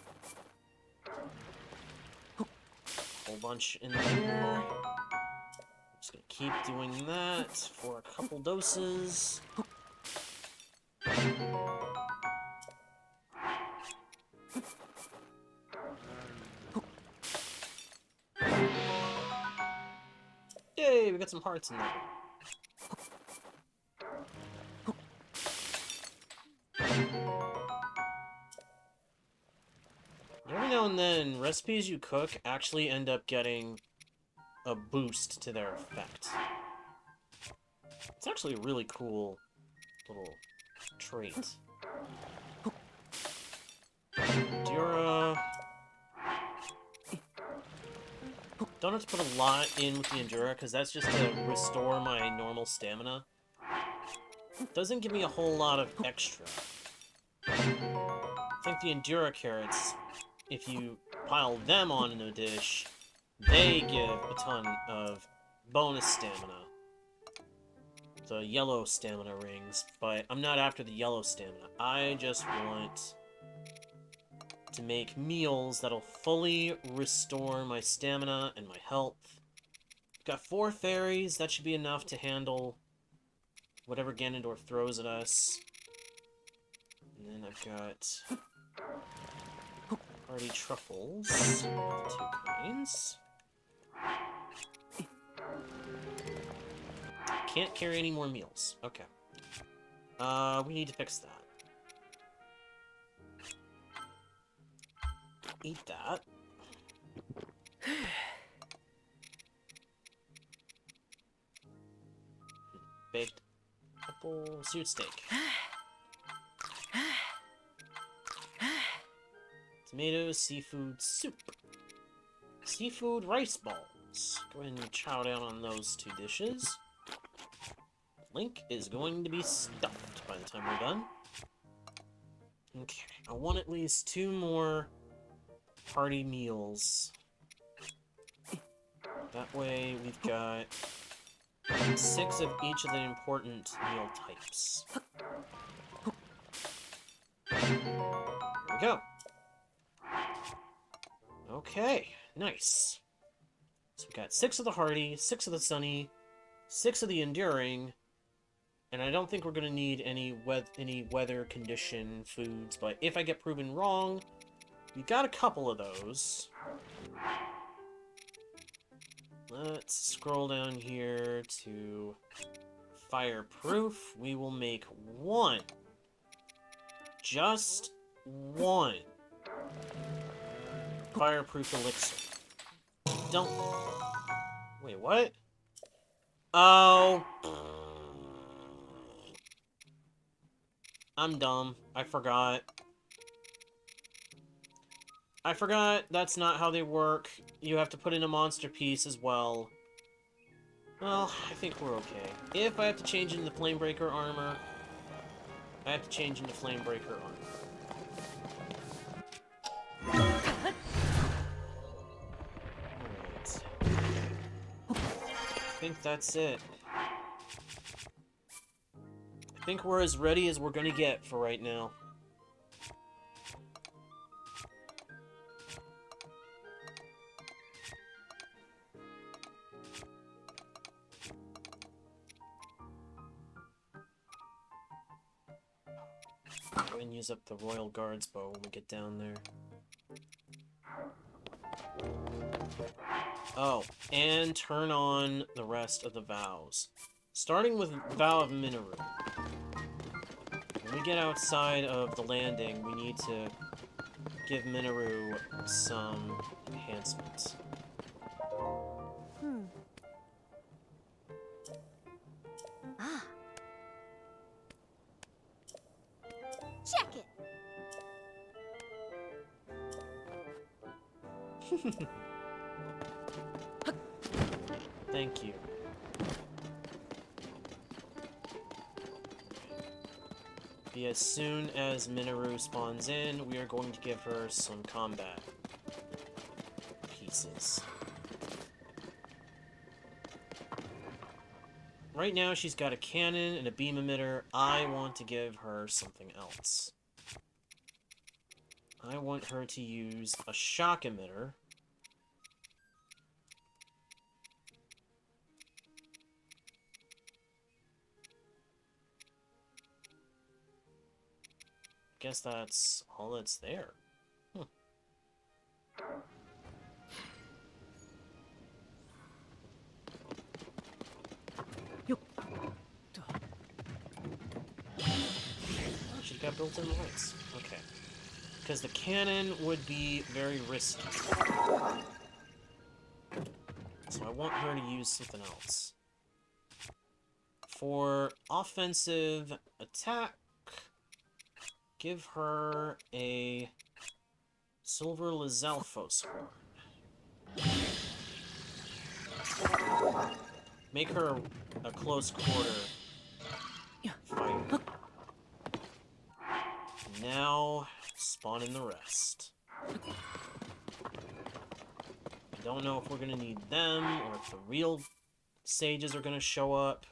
Whole bunch in there. Just gonna keep doing that for a couple doses. Yay, we got some hearts in there. Every now now and then, recipes you cook actually end up getting a boost to their effect. It's actually a really cool little trait. Endura... Don't have to put a lot in with the Endura, because that's just to restore my normal stamina. Doesn't give me a whole lot of extra. I think the Endura carrots, if you pile them on in a dish, they give a ton of bonus stamina. The yellow stamina rings, but I'm not after the yellow stamina. I just want to make meals that'll fully restore my stamina and my health. Got 4 fairies, that should be enough to handle whatever Ganondorf throws at us. And then I've got party truffles, the 2 kinds. Can't carry any more meals. Okay. We need to fix that. Eat that. Baked apple seared steak. Tomato seafood soup. Seafood rice balls. Go ahead and chow down on those 2 dishes. Link is going to be stuffed by the time we're done. Okay, I want at least 2 more party meals. That way we've got 6 of each of the important meal types. There we go. Okay, nice. So we got 6 of the hearty, 6 of the sunny, 6 of the enduring, and I don't think we're going to need any weather condition foods, but if I get proven wrong, we got a couple of those. Let's scroll down here to fireproof. We will make 1. Just 1. Fireproof elixir. Don't... Wait, what? Oh... I'm dumb. I forgot. That's not how they work. You have to put in a monster piece as well. Well, I think we're okay. If I have to change into Flamebreaker armor, I have to change into Flamebreaker armor. Alright. I think that's it. I think we're as ready as we're gonna get for right now. Go ahead and use up the Royal Guard's bow when we get down there. Oh, and turn on the rest of the vows. Starting with Vow of Mineru. When we get outside of the landing, we need to give Mineru some enhancements. Ah. Check it. Thank you. As soon as Mineru spawns in, we are going to give her some combat pieces. Right now, she's got a cannon and a beam emitter. I want to give her something else. I want her to use a shock emitter. Guess that's all that's there. Oh, she's got built-in lights. Okay. Because the cannon would be very risky. So I want her to use something else. For offensive attack, give her a Silver Lizalfos horn. Make her a close quarter fighter. Now, spawn in the rest. I don't know if we're gonna need them, or if the real sages are gonna show up.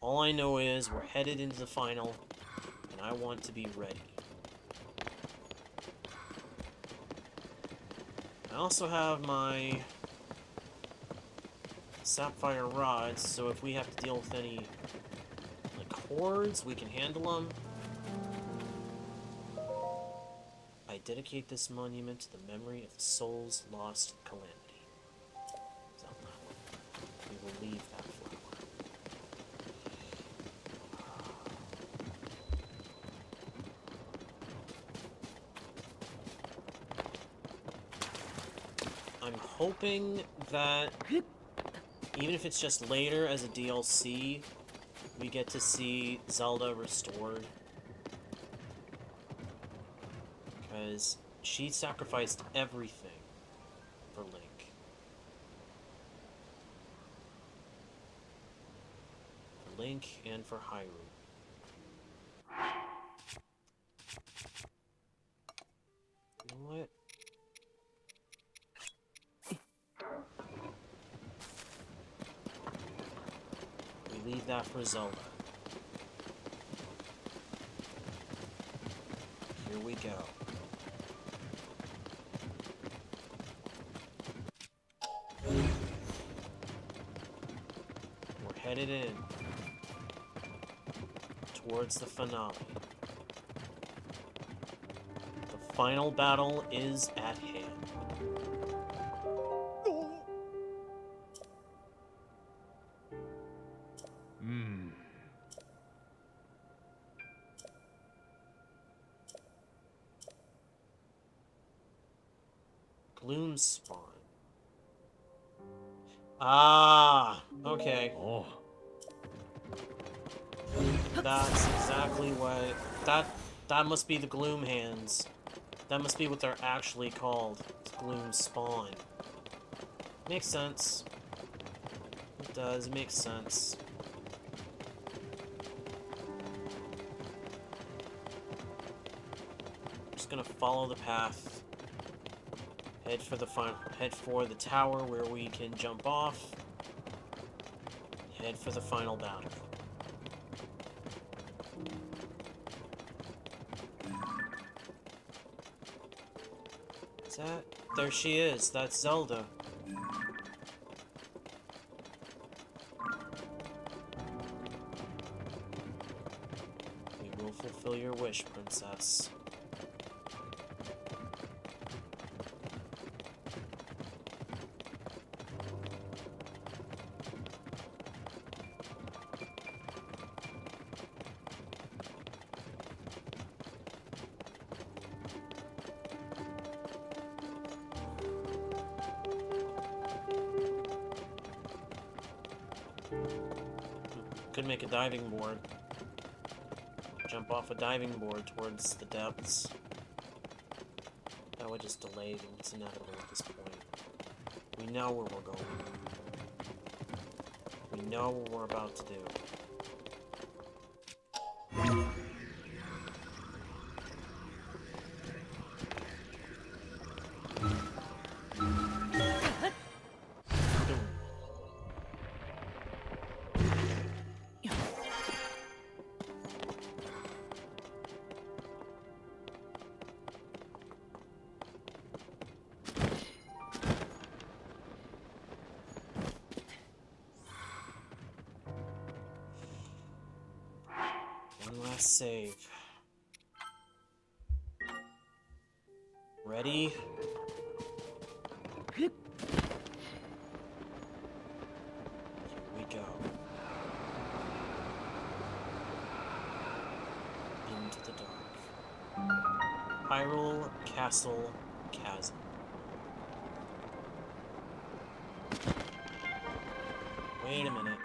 All I know is we're headed into the final, and I want to be ready. I also have my sapphire rods, so if we have to deal with any like hordes, we can handle them. I dedicate this monument to the memory of the souls lost in calamity. Zelda. We will leave that flower. I'm hoping that even if it's just later as a DLC, we get to see Zelda restored. Because she sacrificed everything for Link. For Link and for Hyrule. You know what? We leave that for Zelda. Here we go. We're headed in towards the finale. The final battle is at hand. Gloom spawn. Ah, okay. Oh. That's exactly what... That must be the Gloom Hands. That must be what they're actually called. It's Gloom Spawn. Makes sense. It does make sense. Just gonna follow the path. Head for the tower where we can jump off. Head for the final battle. Is that? There she is. That's Zelda. We will fulfill your wish, Princess. Could make a diving board. Jump off a diving board towards the depths. That would just delay what's inevitable at this point. We know where we're going. We know what we're about to do. One last save. Ready? Here we go. Into the dark. Hyrule Castle Chasm. Wait a minute.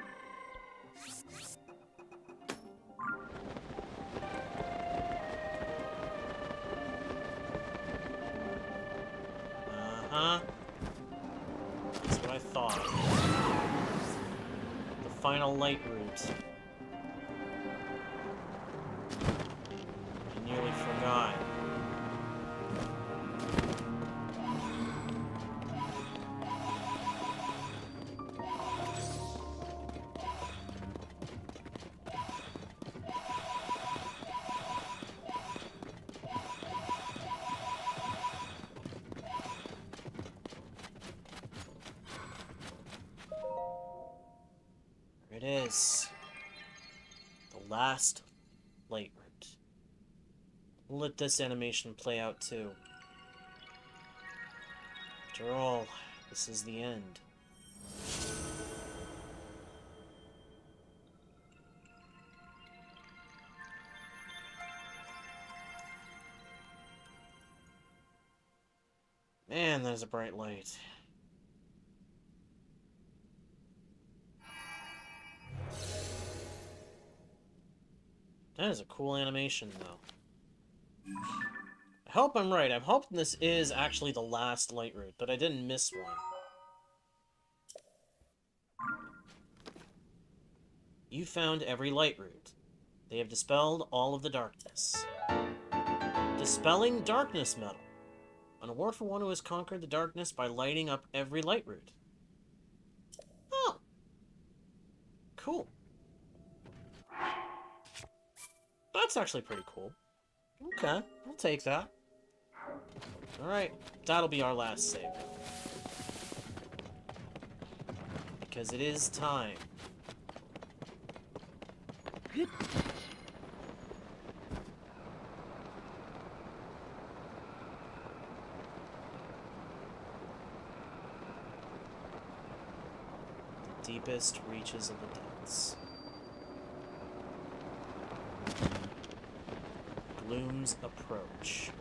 Uh-huh. That's what I thought. The final light route. I nearly forgot. It is the last light route. We'll let this animation play out too. After all, this is the end. Man, there's a bright light. That is a cool animation, though. I hope I'm right. I'm hoping this is actually the last light route, but I didn't miss one. You found every light route. They have dispelled all of the darkness. Dispelling darkness medal. An award for one who has conquered the darkness by lighting up every light route. Oh. Cool. That's actually pretty cool. Okay, I'll take that. Alright, that'll be our last save. Because it is time. The deepest reaches of the depths. Gloom's approach.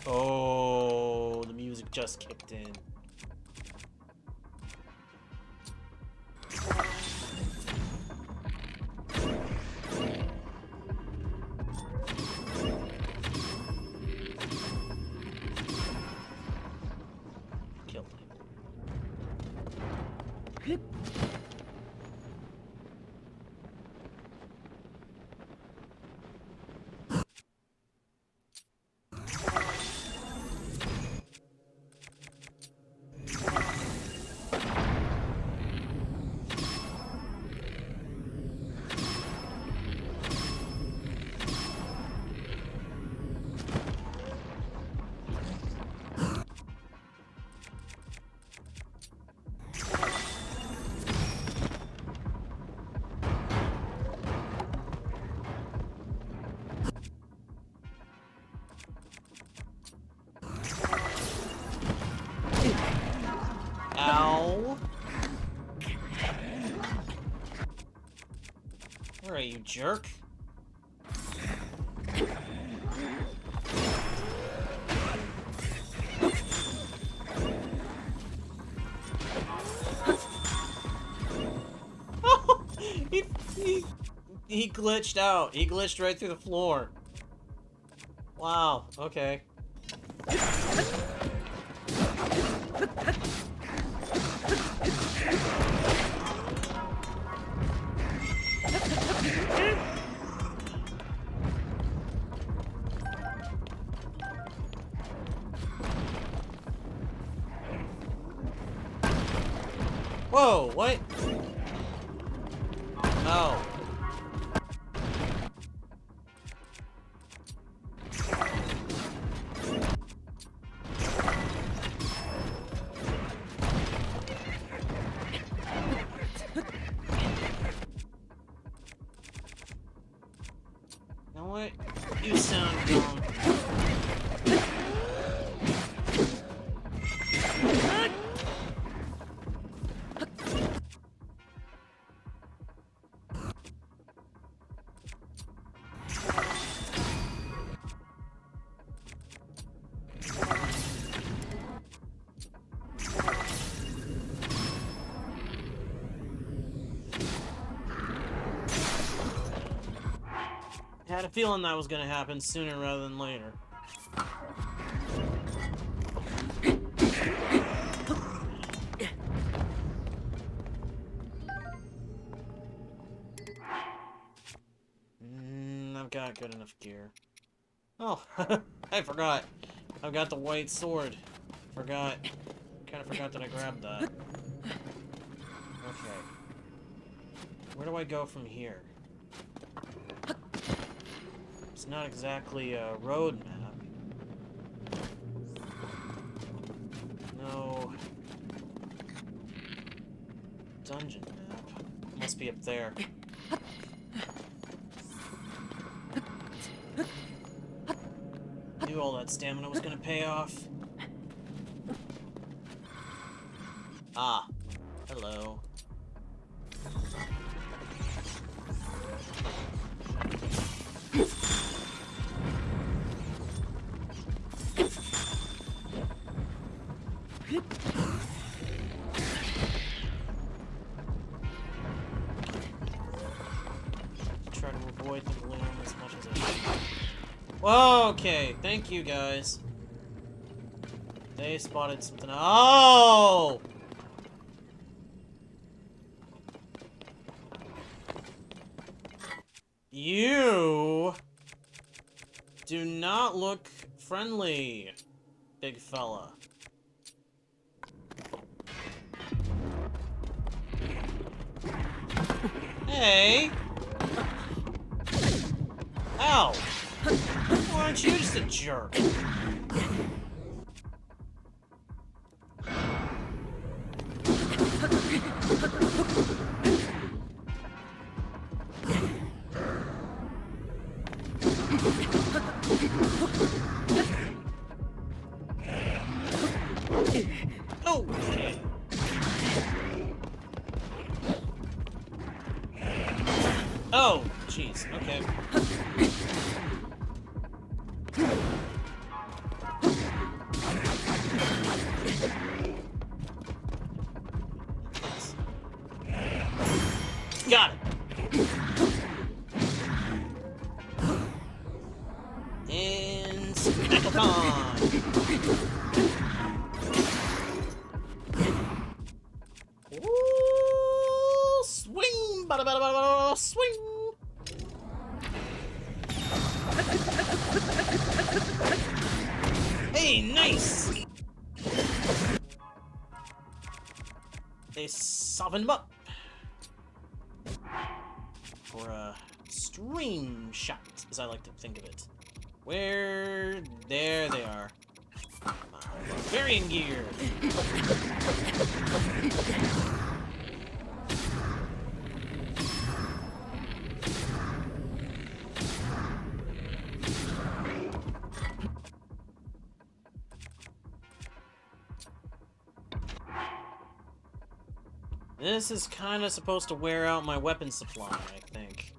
Oh, the music just kicked in. Killed him. Ow. Alright, you jerk. He glitched out. He glitched right through the floor. Wow, okay. Whoa, what? Oh. You know what? You sound dumb. I had a feeling that was gonna happen sooner rather than later. I've got good enough gear. Oh, I forgot. I've got the white sword. Forgot. Kind of forgot that I grabbed that. Okay. Where do I go from here? It's not exactly a road map. No. Dungeon map. Must be up there. Knew all that stamina was gonna pay off. Ah. Hello. Try to avoid the gloom as much as I can. Okay, thank you guys. They spotted something. Oh! You do not look friendly, big fella. Hey! Ow! Why aren't you just a jerk? Okay. Oh, jeez. Okay. Got it. And Megalcon. Ooh, swing, bada bada bada bada, swing. Hey, nice. They softened him up for a stream shot, as I like to think of it. Where? There they are. Varying gear. This is kind of supposed to wear out my weapon supply, I think.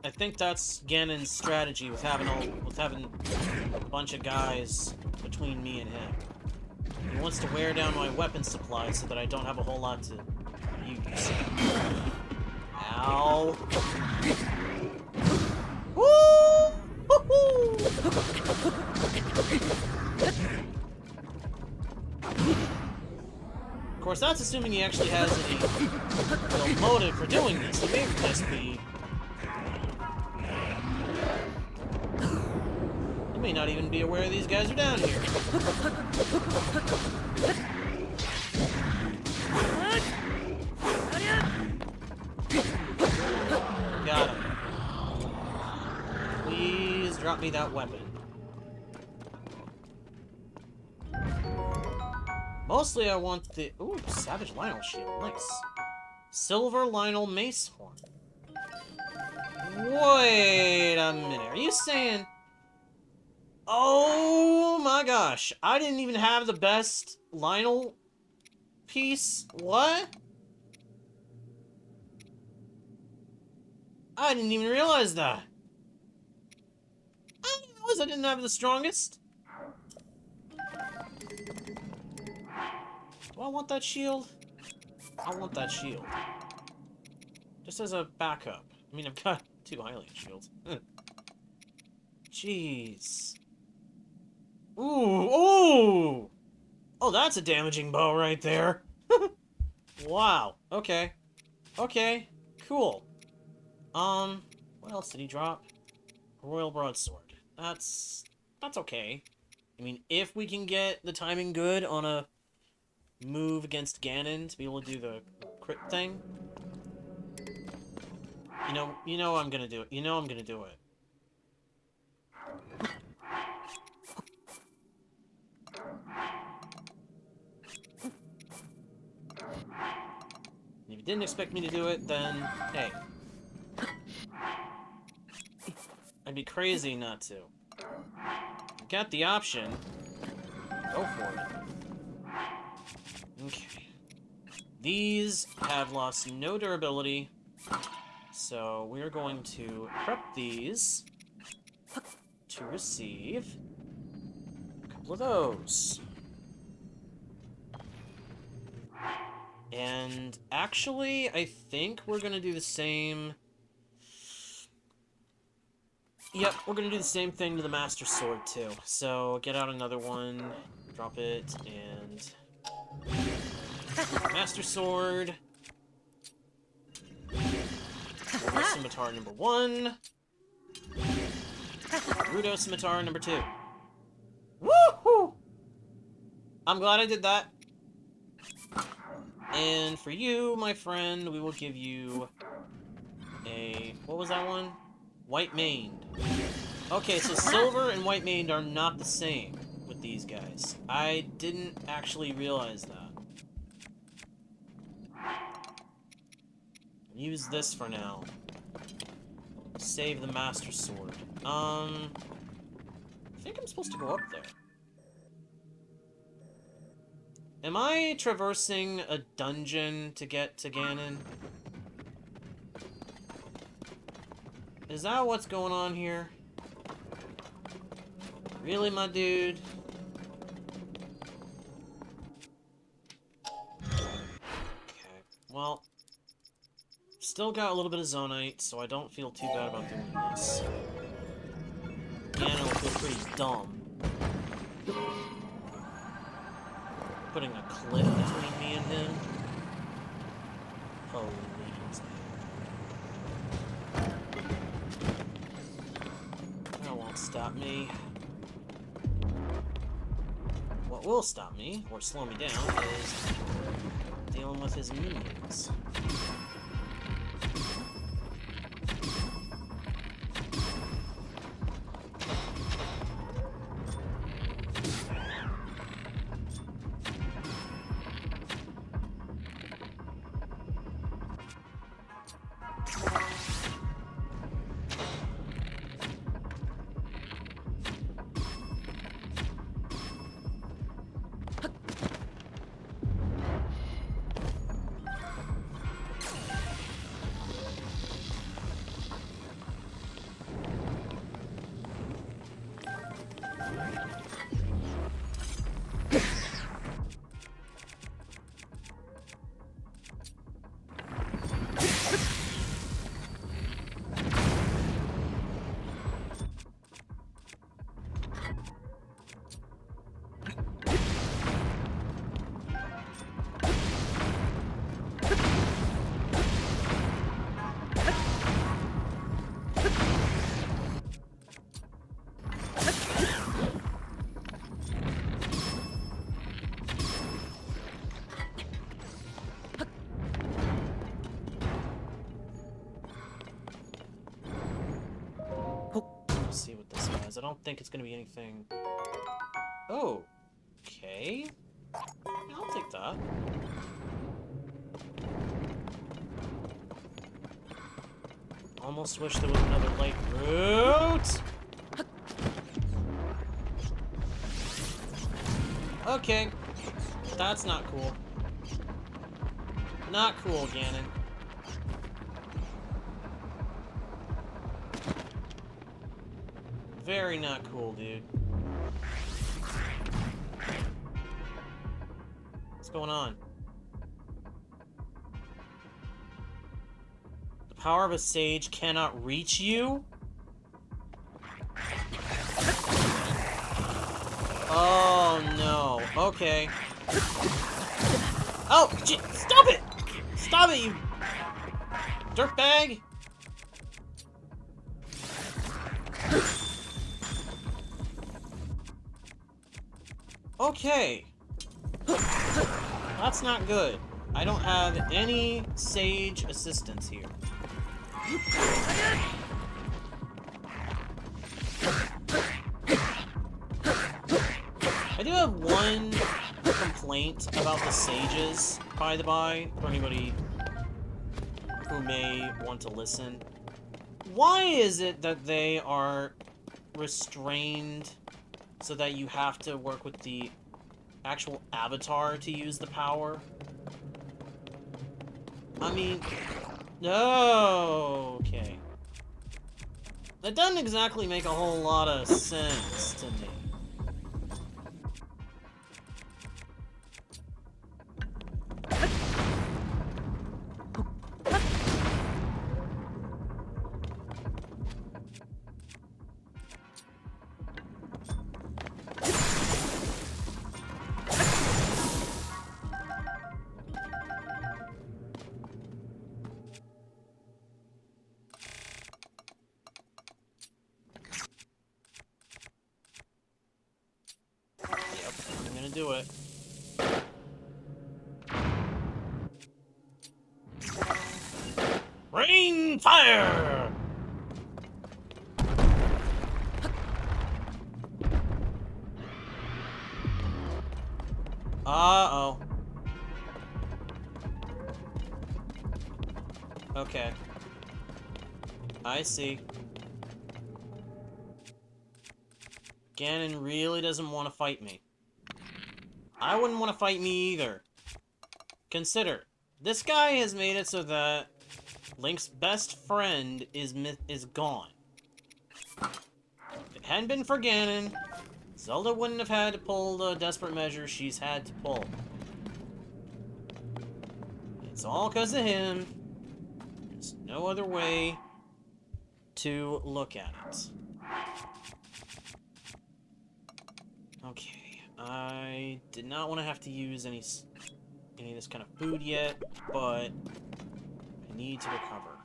I think that's Ganon's strategy with having a bunch of guys between me and him. He wants to wear down my weapon supply so that I don't have a whole lot to use. Ow! Woo! Woo-hoo! Of course, that's assuming he actually has any real motive for doing this. He may just be. He may not even be aware these guys are down here. Got him. Please drop me that weapon. Mostly I want the... Ooh, Savage Lionel Shield. Nice. Silver Lionel Mace Horn. Wait a minute. Are you saying... Oh my gosh. I didn't even have the best Lionel piece? What? I didn't even realize that. I didn't realize I didn't have the strongest. Do I want that shield? I want that shield. Just as a backup. I mean, I've got 2 Hylian shields. Jeez. Ooh, ooh! Oh, that's a damaging bow right there. Wow. Okay. Okay. Cool. What else did he drop? Royal Broadsword. That's okay. I mean, if we can get the timing good on a move against Ganon to be able to do the crit thing. You know I'm gonna do it. You know I'm gonna do it. If you didn't expect me to do it, then, hey. I'd be crazy not to. You got the option. Go for it. Okay. These have lost no durability, so we're going to prep these to receive a couple of those. And actually, I think we're gonna do the same. Yep, we're gonna do the same thing to the Master Sword too. So get out another one, drop it, and Master Sword. Scimitar number 1. Gerudo Scimitar number 2. Woohoo! I'm glad I did that. And for you, my friend, we will give you a... what was that one? White maned. Okay, so silver and white maned are not the same with these guys. I didn't actually realize that. Use this for now. Save the Master Sword. I think I'm supposed to go up there. Am I traversing a dungeon to get to Ganon? Is that what's going on here? Really, my dude? Okay, well... still got a little bit of Zonite, so I don't feel too bad about doing this. Ganon will feel pretty dumb. Putting a cliff between me and him. Please, man. That won't stop me. What will stop me, or slow me down, is dealing with his minions. See what this has. I don't think it's gonna be anything. Oh, okay. Yeah, I'll take that. Almost wish there was another light route. Okay, that's not cool. Not cool, Ganon. Very not cool, dude. Let's going on? The power of a sage cannot reach you? Oh, no. Okay. Oh, gee, stop it! Stop it, you dirtbag! Okay. That's not good. I don't have any sage assistance here. I do have one complaint about the sages, by the by, for anybody who may want to listen. Why is it that they are restrained so that you have to work with the actual avatar to use the power? I mean, no. Okay. That doesn't exactly make a whole lot of sense to me. Do it. Rain fire! Uh-oh. Okay. I see. Ganon really doesn't want to fight me. I wouldn't want to fight me either. Consider, this guy has made it so that Link's best friend is gone. If it hadn't been for Ganon, Zelda wouldn't have had to pull the desperate measures she's had to pull. It's all because of him. There's no other way to look at it. Okay. I did not want to have to use any of this kind of food yet, but I need to recover.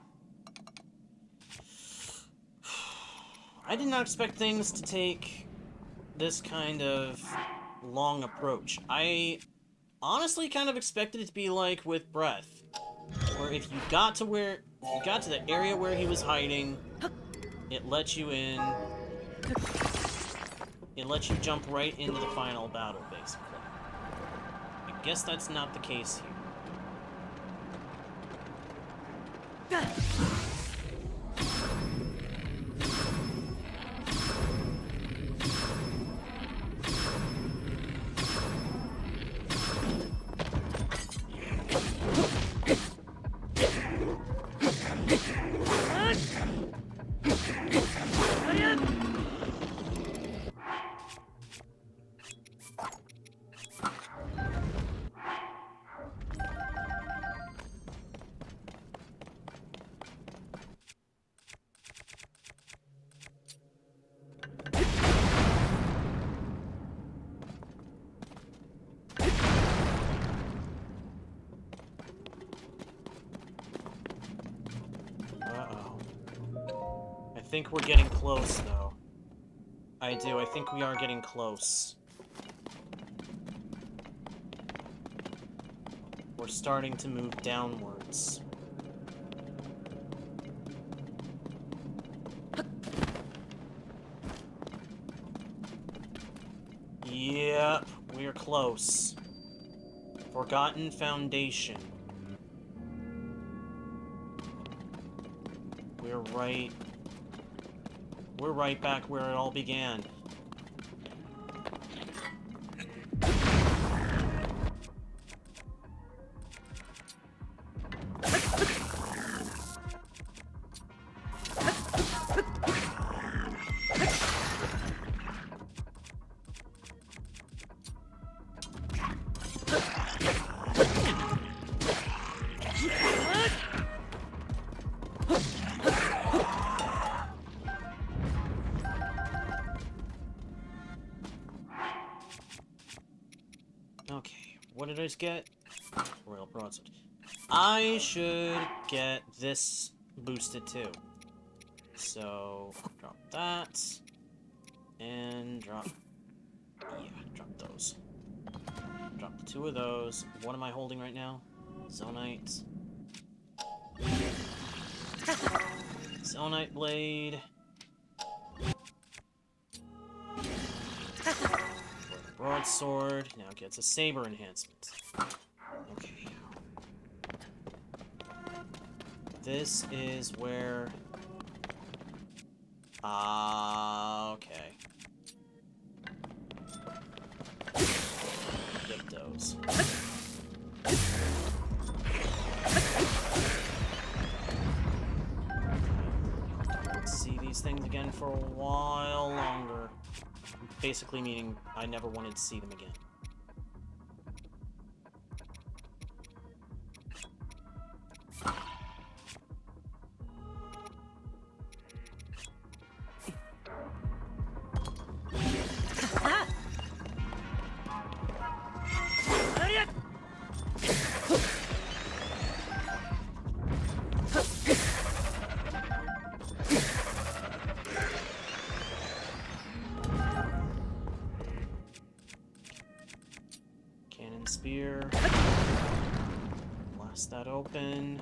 I did not expect things to take this kind of long approach. I honestly kind of expected it to be like with Breath, where if you got to the area where he was hiding, it let you in. It lets you jump right into the final battle, basically. I guess that's not the case here. I think we're getting close, though. I do. I think we are getting close. We're starting to move downwards. Yep, we're close. Forgotten Foundation. We're right back where it all began. Okay, what did I just get? Royal Broadsword. I should get this boosted too. So, drop that. And drop... Yeah, drop those. Drop the 2 of those. What am I holding right now? Zonite. Zonite Blade. Broadsword. Now it gets a saber enhancement. Okay. This is where... okay. Get those. See these things again for a while longer. Basically meaning I never wanted to see them again. Spear. Blast that open.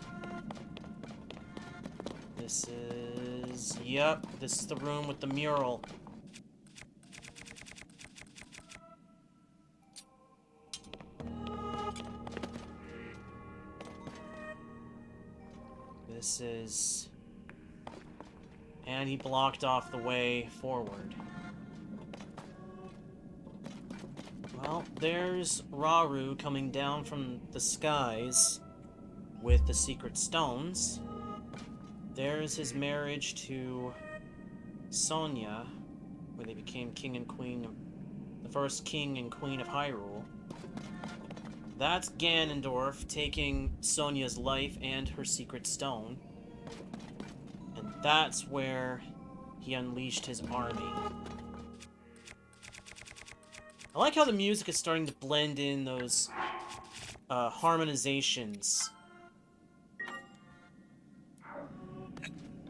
This is... Yep, this is the room with the mural. This is... And he blocked off the way forward. Well, there's Rauru coming down from the skies with the secret stones. There's his marriage to Sonia, where they became king and queen of... the first king and queen of Hyrule. That's Ganondorf taking Sonia's life and her secret stone. And that's where he unleashed his army. I like how the music is starting to blend in those harmonizations.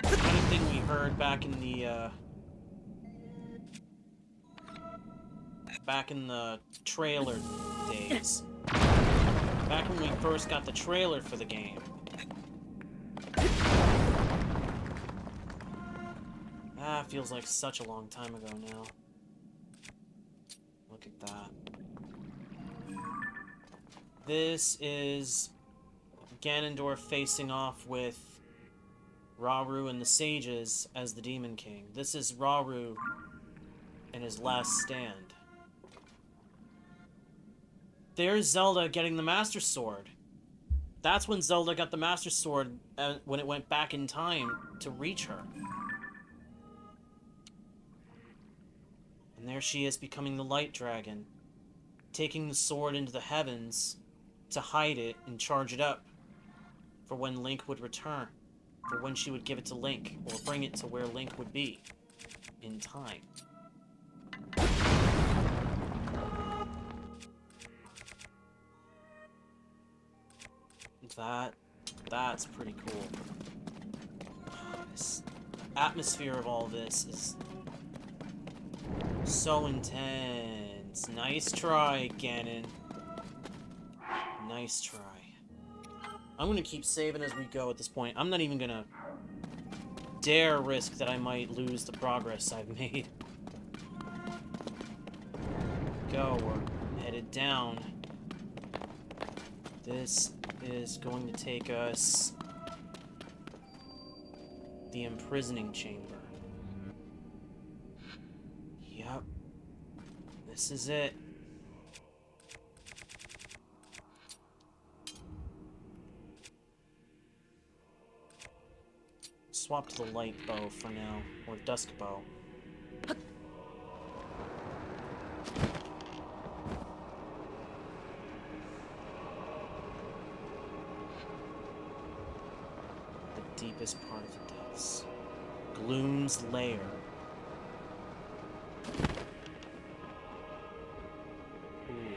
The kind of thing we heard back in the trailer days. Back when we first got the trailer for the game. Ah, feels like such a long time ago now. Look at that. This is Ganondorf facing off with Rauru and the sages as the Demon King. This is Rauru in his last stand. There's Zelda getting the Master Sword. That's when Zelda got the Master Sword, when it went back in time to reach her. And there she is becoming the Light Dragon, taking the sword into the heavens to hide it and charge it up for when Link would return, for when she would give it to Link, or bring it to where Link would be in time. That's pretty cool. This atmosphere of all this is so intense. Nice try, Ganon. Nice try. I'm gonna keep saving as we go at this point. I'm not even gonna dare risk that I might lose the progress I've made. Go, we're headed down. This is going to take us the imprisoning chamber. Yep. This is it. Swap to the light bow for now, or dusk bow. The deepest part of the depths. Gloom's lair. Ooh.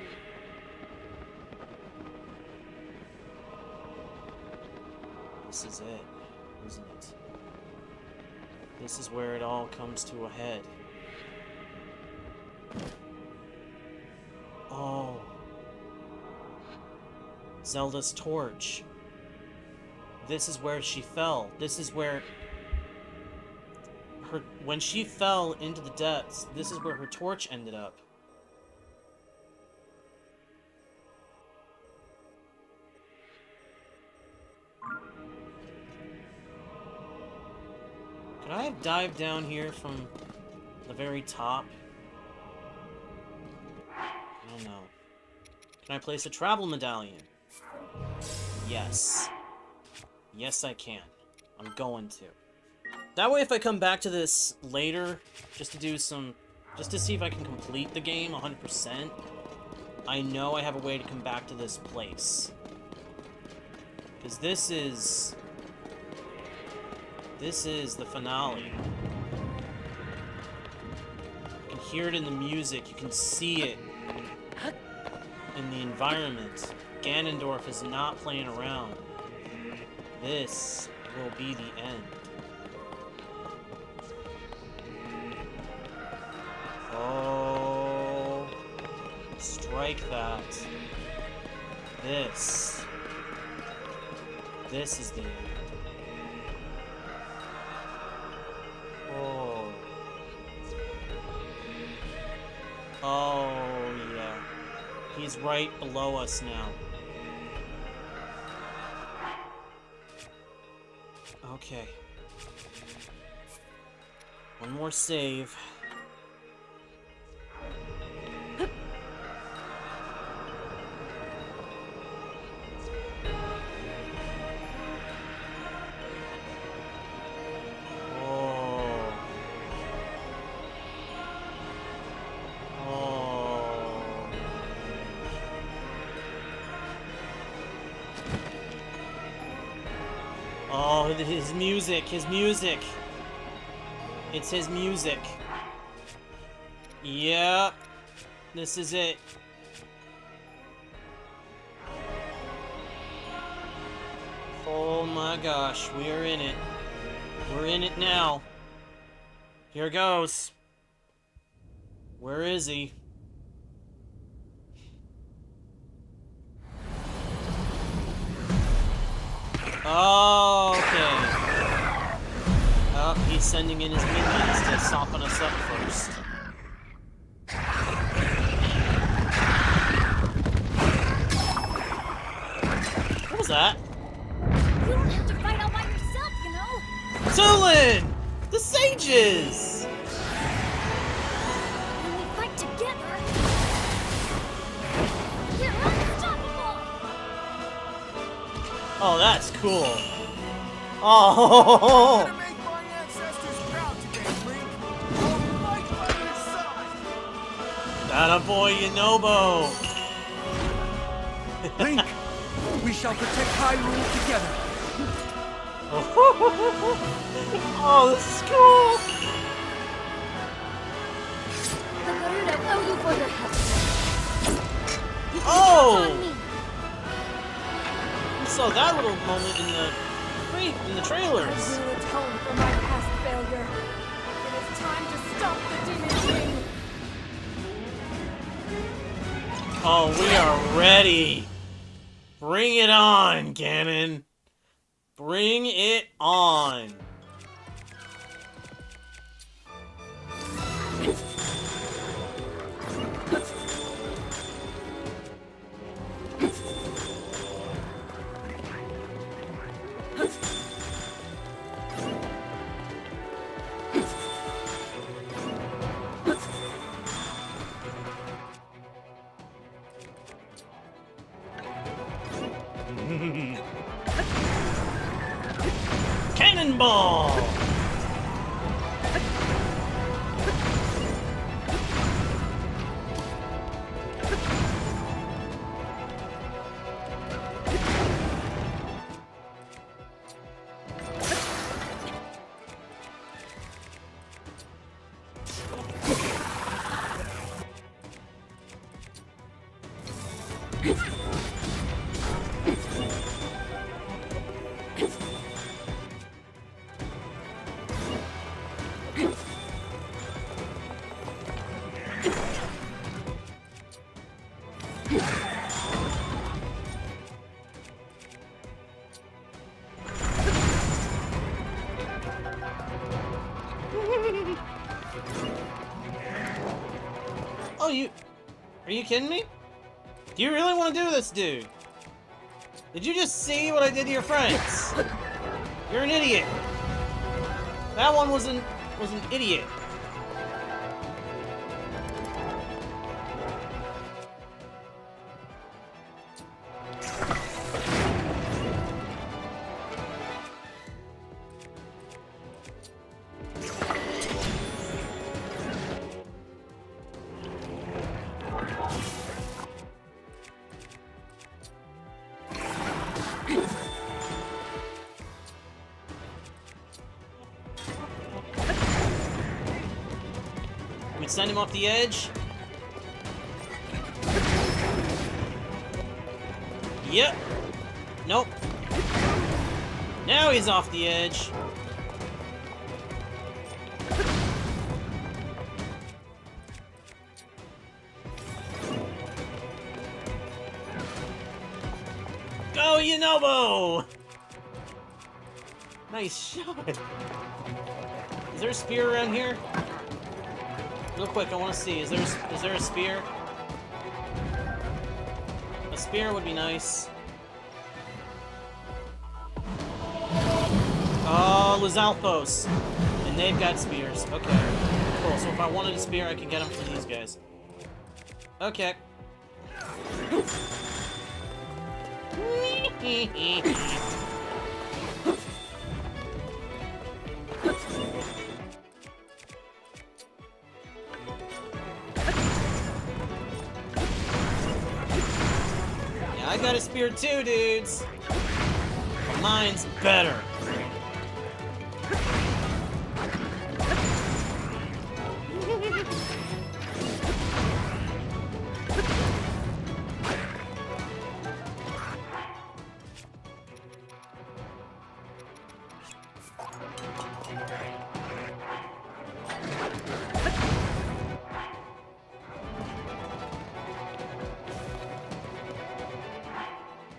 This is it, isn't it? This is where it all comes to a head. Oh. Zelda's torch. This is where she fell. This is where when she fell into the depths, this is where her torch ended up. Could I have dived down here from the very top? I don't know. Can I place a travel medallion? Yes. Yes, I can. I'm going to. That way, if I come back to this later, just to see if I can complete the game 100%, I know I have a way to come back to this place. Because this is the finale. You can hear it in the music, you can see it in the environment. Ganondorf is not playing around. This will be the end. Oh, strike that. This is the end. Oh. Oh, yeah. He's right below us now. Okay. One more save. Oh, his music, his music. It's his music. Yeah, this is it. Oh my gosh, we are in it. We're in it now. Here goes. Where is he? Oh, okay. Oh, he's sending in his minions to soften us up first. What was that? You don't have to fight all by yourself, you know? Tulin! The sages! When we fight together, we're unstoppable! Oh, that's cool. Oh! To make my ancestors proud today, Link. I'll fight by your side. That a boy, Yunobo. Link, we shall protect Hyrule together. Oh, this is cool. The Gerudo owe you for your help. You can Oh! count on me. We saw that little moment in the trailers. I will atone for my past failure. It is time to stop the Demon King. Oh, we are ready. Bring it on, Ganon. Bring it on. Cannonball! Oh, are you kidding me? Do you really want to do this, dude? Did you just see what I did to your friends? You're an idiot. That one was an idiot. We'd send him off the edge. Yep. Nope. Now he's off the edge. Go, Yunobo! Nice shot. Is there a spear around here? Real quick, I want to see. Is there a spear? A spear would be nice. Oh, Lizalfos. And they've got spears. Okay. Cool. So if I wanted a spear, I could get them from these guys. Okay. Yeah, I got a spear too, dudes. But mine's better.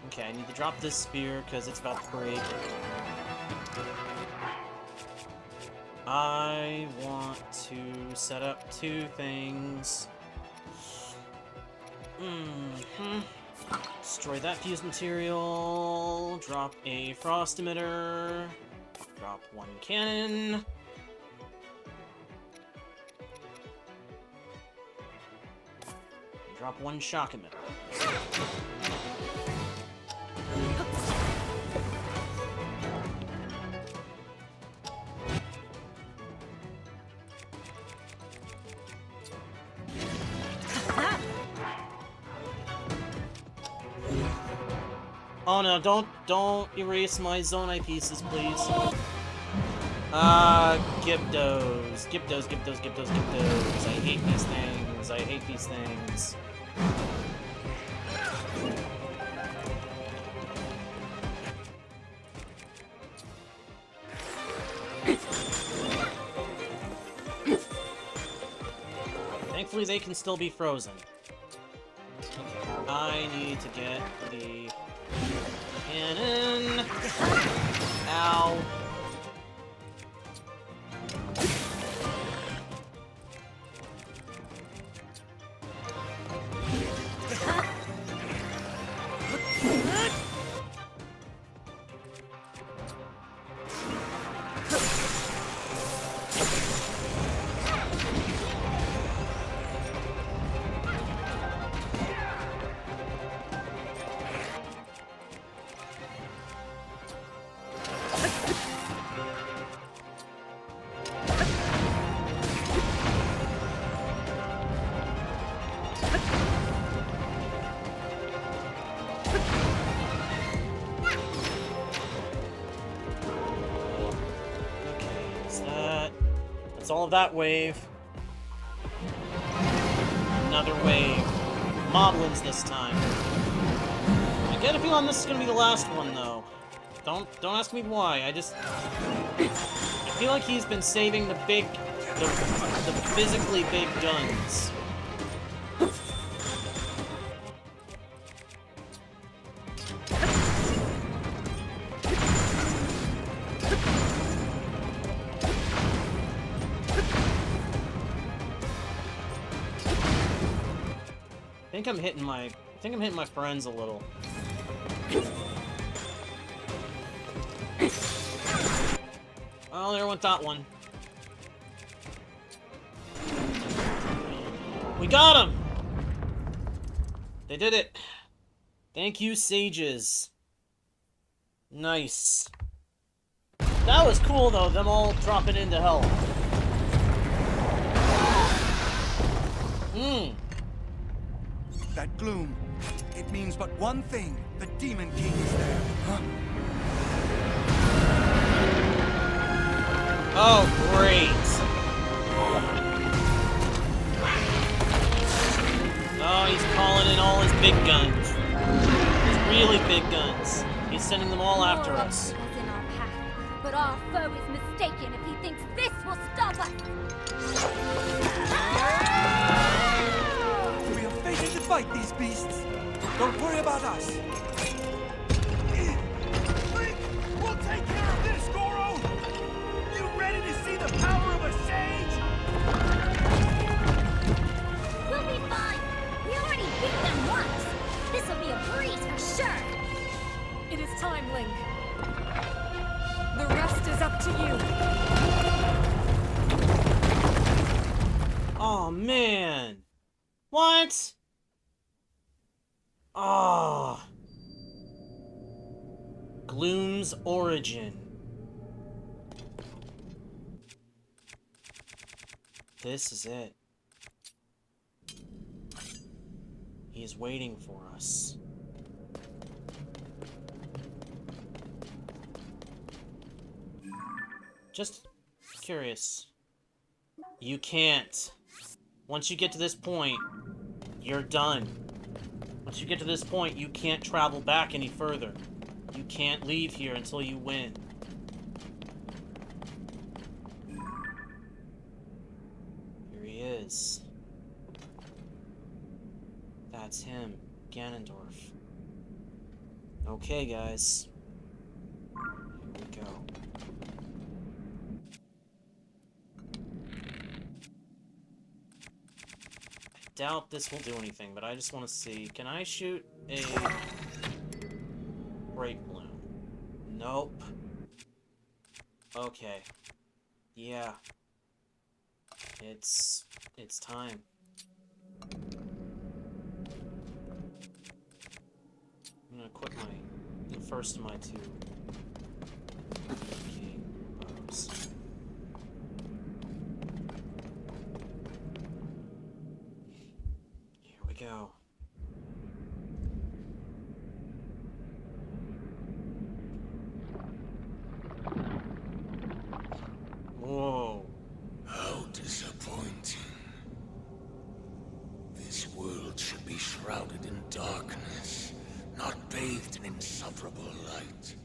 Okay, I need to drop this spear because it's about to break. I want to set up two things. Destroy that fused material. Drop a frost emitter. Drop one cannon. Drop one shock emitter. Oh no, don't erase my Zonai pieces, please. Gyptos. Gyptos. I hate these things. I hate these things. Thankfully, they can still be frozen. Okay, I need to get the cannon. Ow. That's all of that wave. Another wave. Moblins this time. I get a feeling this is gonna be the last one, though. Don't ask me why. I feel like he's been saving the physically big guns. think I'm hitting my friends a little. Oh, there went that one. We got him! They did it. Thank you, sages. Nice. That was cool, though, them all dropping into hell. That gloom, it means but one thing. The Demon King is there, huh? Oh, great. Oh, he's calling in all his big guns. His really big guns. He's sending them all after More us. obstacles in our path, but our foe is mistaken if he thinks this will stop us. We are fated to fight these beasts. Don't worry about us. Link, we'll take care of this, Goron! You ready to see the power of a sage? We'll be fine. We already beat them once. This'll be a breeze for sure. It is time, Link. The rest is up to you. Oh, man. What? Oh. Gloom's origin. This is it. He is waiting for us. Just curious. You can't. Once you get to this point, you're done. Once you get to this point, you can't travel back any further. You can't leave here until you win. Here he is. That's him, Ganondorf. Okay, guys. Here we go. Doubt this will do anything, but I just want to see. Can I shoot a break balloon? Nope. Okay. Yeah. It's time. I'm gonna equip the first of my two king bows. Go. Whoa. How disappointing. This world should be shrouded in darkness, not bathed in insufferable light.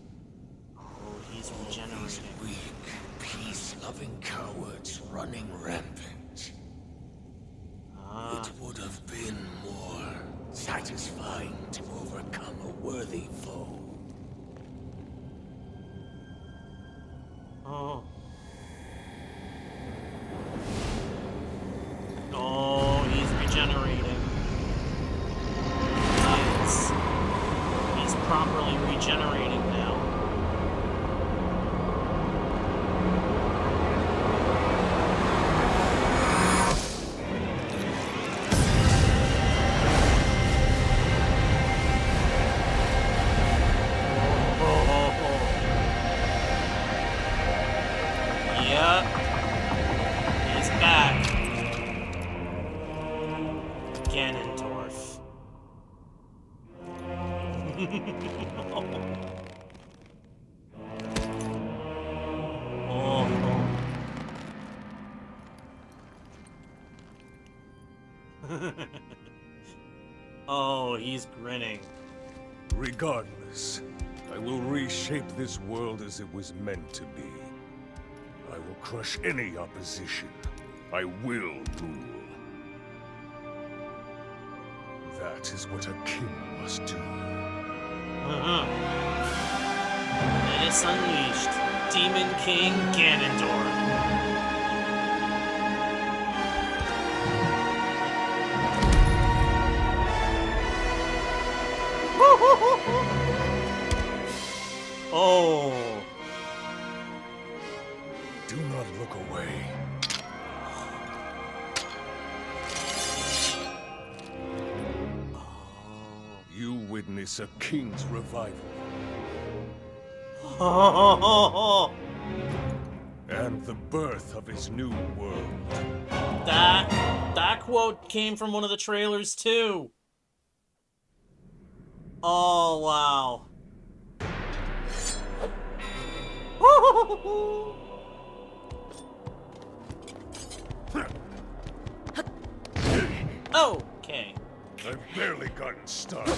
Oh, he's These regenerating. weak, peace-loving cowards running rampant. It would have been more satisfying to overcome a worthy foe. Oh. Oh, he's regenerating. He's properly regenerating now. Ganondorf. Oh, he's grinning. Regardless, I will reshape this world as it was meant to be. I will crush any opposition. I will rule. That is what a king must do. Menace unleashed. Demon King Ganondorf. witness a king's revival. And the birth of his new world. That quote came from one of the trailers too. Oh wow. Okay. I've barely gotten started.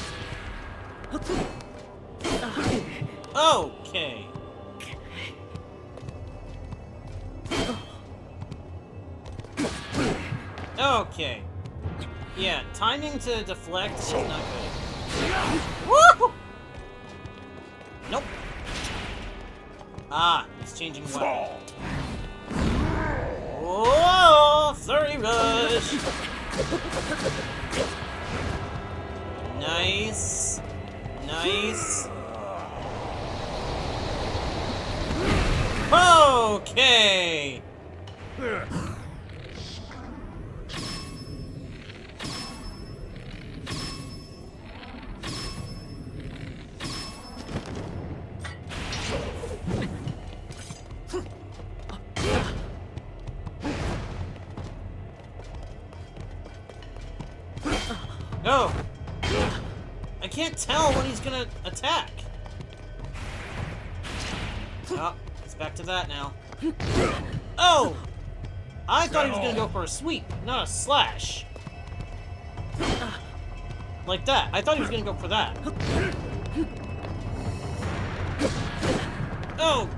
Okay. Okay. Yeah, timing to deflect is not good. Woo! Nope. Ah, he's changing weapon. Whoa! Flurry rush! Nice. Nice. Okay! No! I can't tell when he's gonna attack. Oh, it's back to that now. Oh! I thought he was gonna go for a sweep, not a slash. Like that. I thought he was gonna go for that. Oh!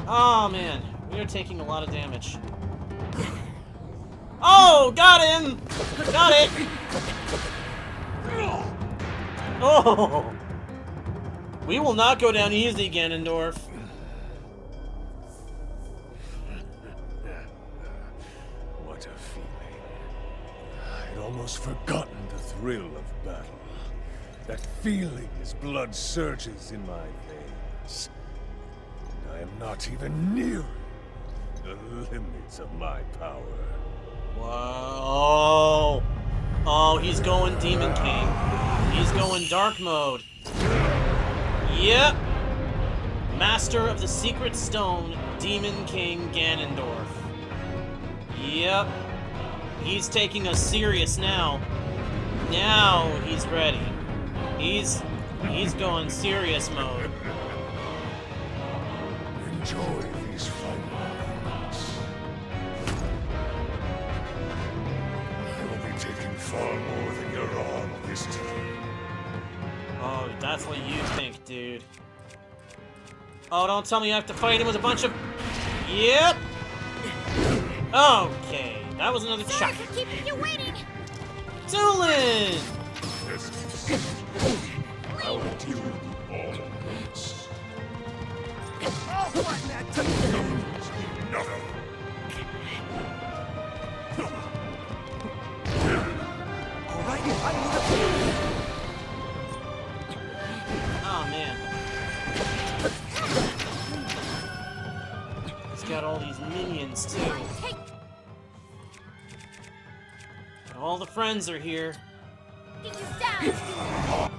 Oh, man. We are taking a lot of damage. Oh! Got him! Got it! Oh! We will not go down easy, Ganondorf. What a feeling. I'd almost forgotten the thrill of battle. That feeling as blood surges in my veins. And I am not even near the limits of my power. Whoa. Oh, he's going Demon King. He's going Dark Mode. Yep. Master of the Secret Stone, Demon King Ganondorf. Yep. He's taking us serious now. Now he's ready. He's going serious mode. Enjoy these final moments. I will be taking far more than your arm this time. Oh, that's what you think, dude. Oh, don't tell me you have to fight him with a bunch of... Yep. Okay, that was another Sorry chop. for keeping you waiting. Tulin! I will deal with all of this. I'll find that too. Nothing. All right, I need Oh, man. He's got all these minions, too. Take All the friends are here. you down.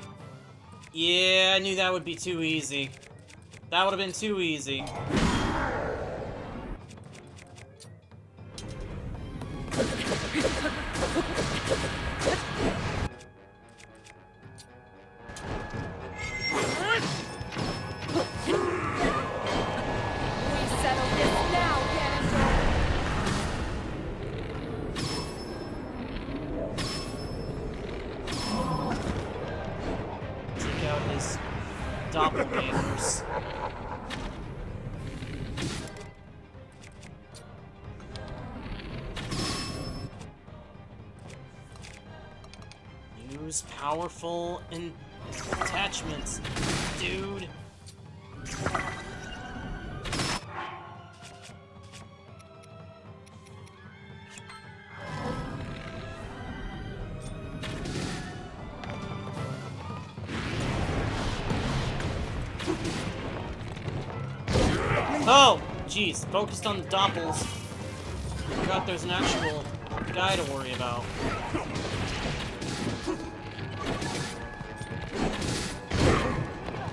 Yeah, I knew that would be too easy. That would have been too easy. We settle this now, Ganondorf. Take out his doppelgangers. Use powerful attachments, dude. Oh, jeez, focused on the doppels. Forgot there's an actual guy to worry about.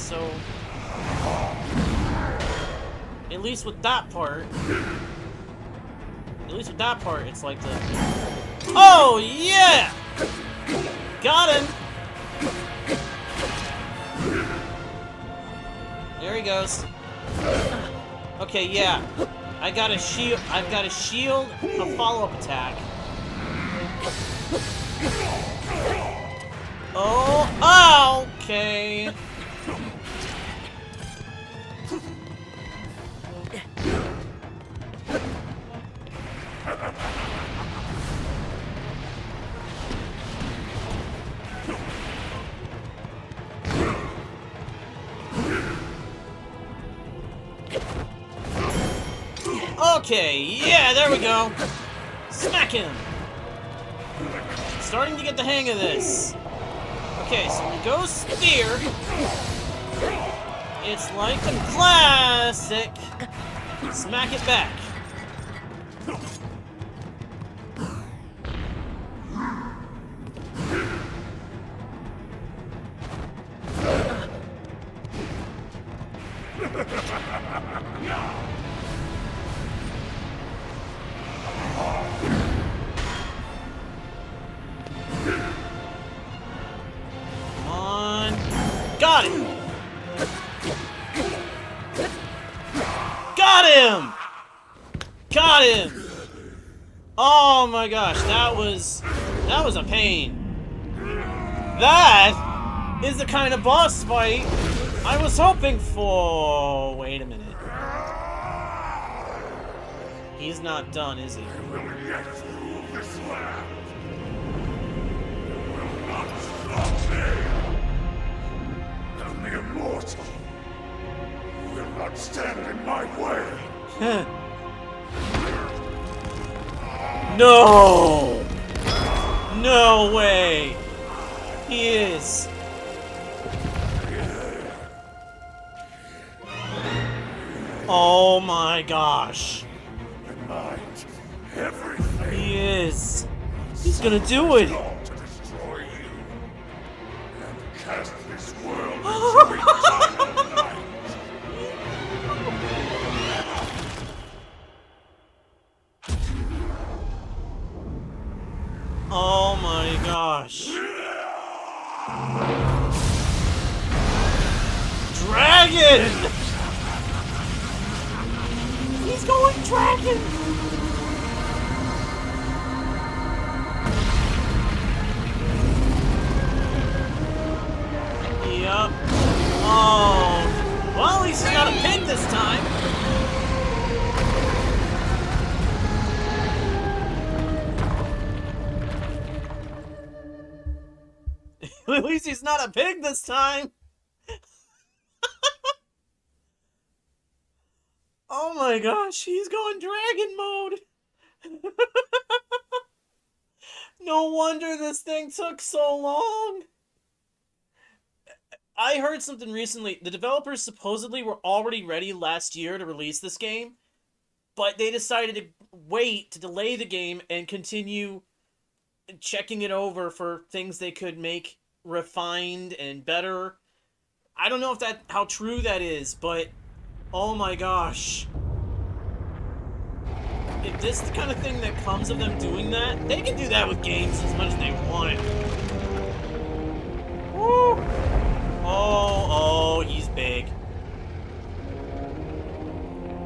so... At least with that part... it's like the... Oh, yeah! Got him! There he goes. Okay, yeah. I've got a shield, a follow-up attack. Oh, okay. Okay, yeah, there we go. Smack him. Starting to get the hang of this. Okay, so when he goes spear, it's like the classic. Smack it back. Got him! Got him! Got him! Oh my gosh, that was a pain. That is the kind of boss fight I was hoping for. Wait a minute. He's not done, is he? The immortal will not stand in my way. No! No way! He is. Oh my gosh. Everything. He is. He's gonna do it. To destroy you and cast this world into eternal night. Oh my gosh. Dragon! He's going dragon! Yup. Oh. Well, at least he's not a pig this time. At least he's not a pig this time. Oh my gosh, he's going dragon mode. No wonder this thing took so long. I heard something recently. The developers supposedly were already ready last year to release this game, but they decided to wait to delay the game and continue checking it over for things they could make refined and better. I don't know if how true that is, but oh my gosh. If this is the kind of thing that comes of them doing that, they can do that with games as much as they want. Woo! Oh, he's big.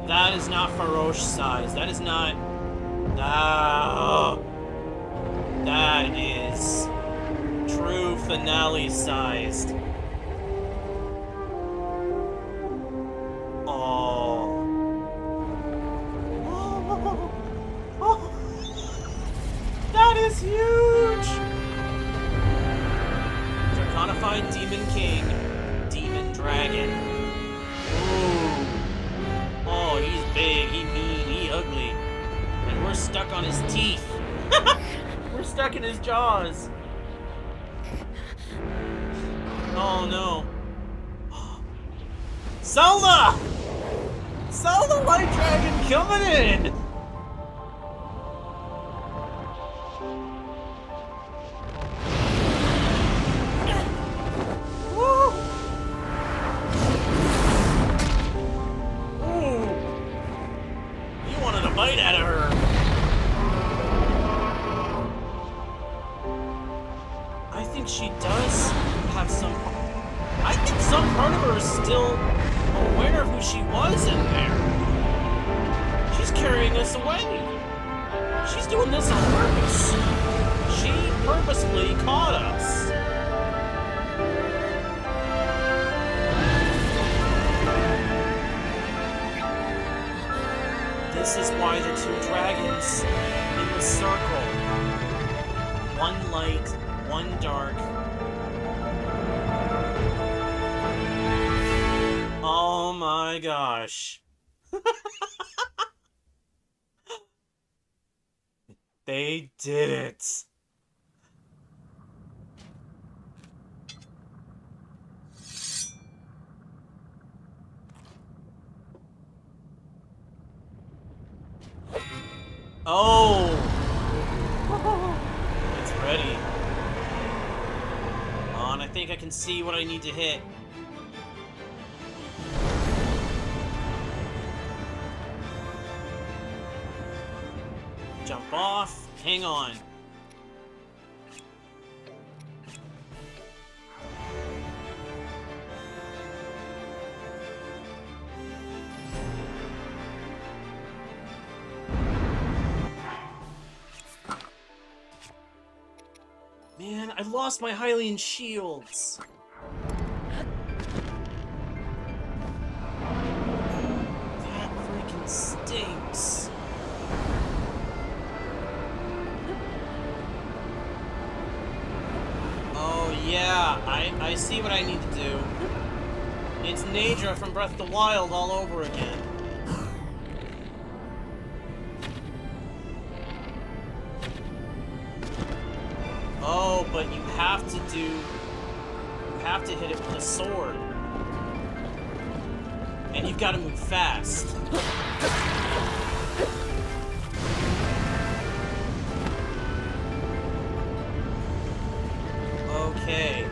That is not Farosh size. That is not... that is true finale sized. That is huge! Draconified Demon King, Demon Dragon. Ooh. Oh, he's big, he mean, he ugly. And we're stuck on his teeth. We're stuck in his jaws. Oh no. Zelda! Zelda White Dragon coming in! Woo! she was in there. She's carrying us away. She's doing this on purpose. She purposefully caught us. This is why the two dragons in the circle. One light, one dark. Oh my gosh. They did it. Oh! It's ready. And I think I can see what I need to hit. Jump off. Hang on. Man, I lost my Hylian shields. That freaking stinks. Oh yeah, I see what I need to do. It's Naedra from Breath of the Wild all over again. Oh, but you have to hit it with a sword. And you've got to move fast. Okay.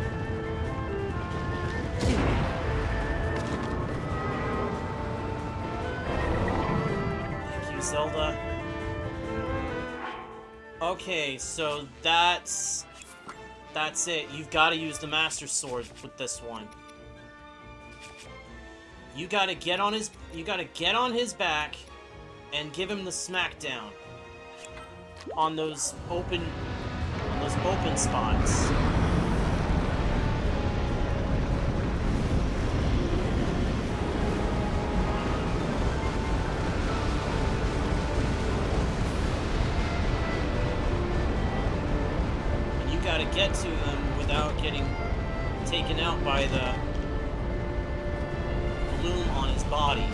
Thank you, Zelda. Okay, so that's it. You've got to use the Master Sword with this one. You got to get on his back and give him the smackdown on those open spots. Gotta get to them without getting taken out by the gloom on his body.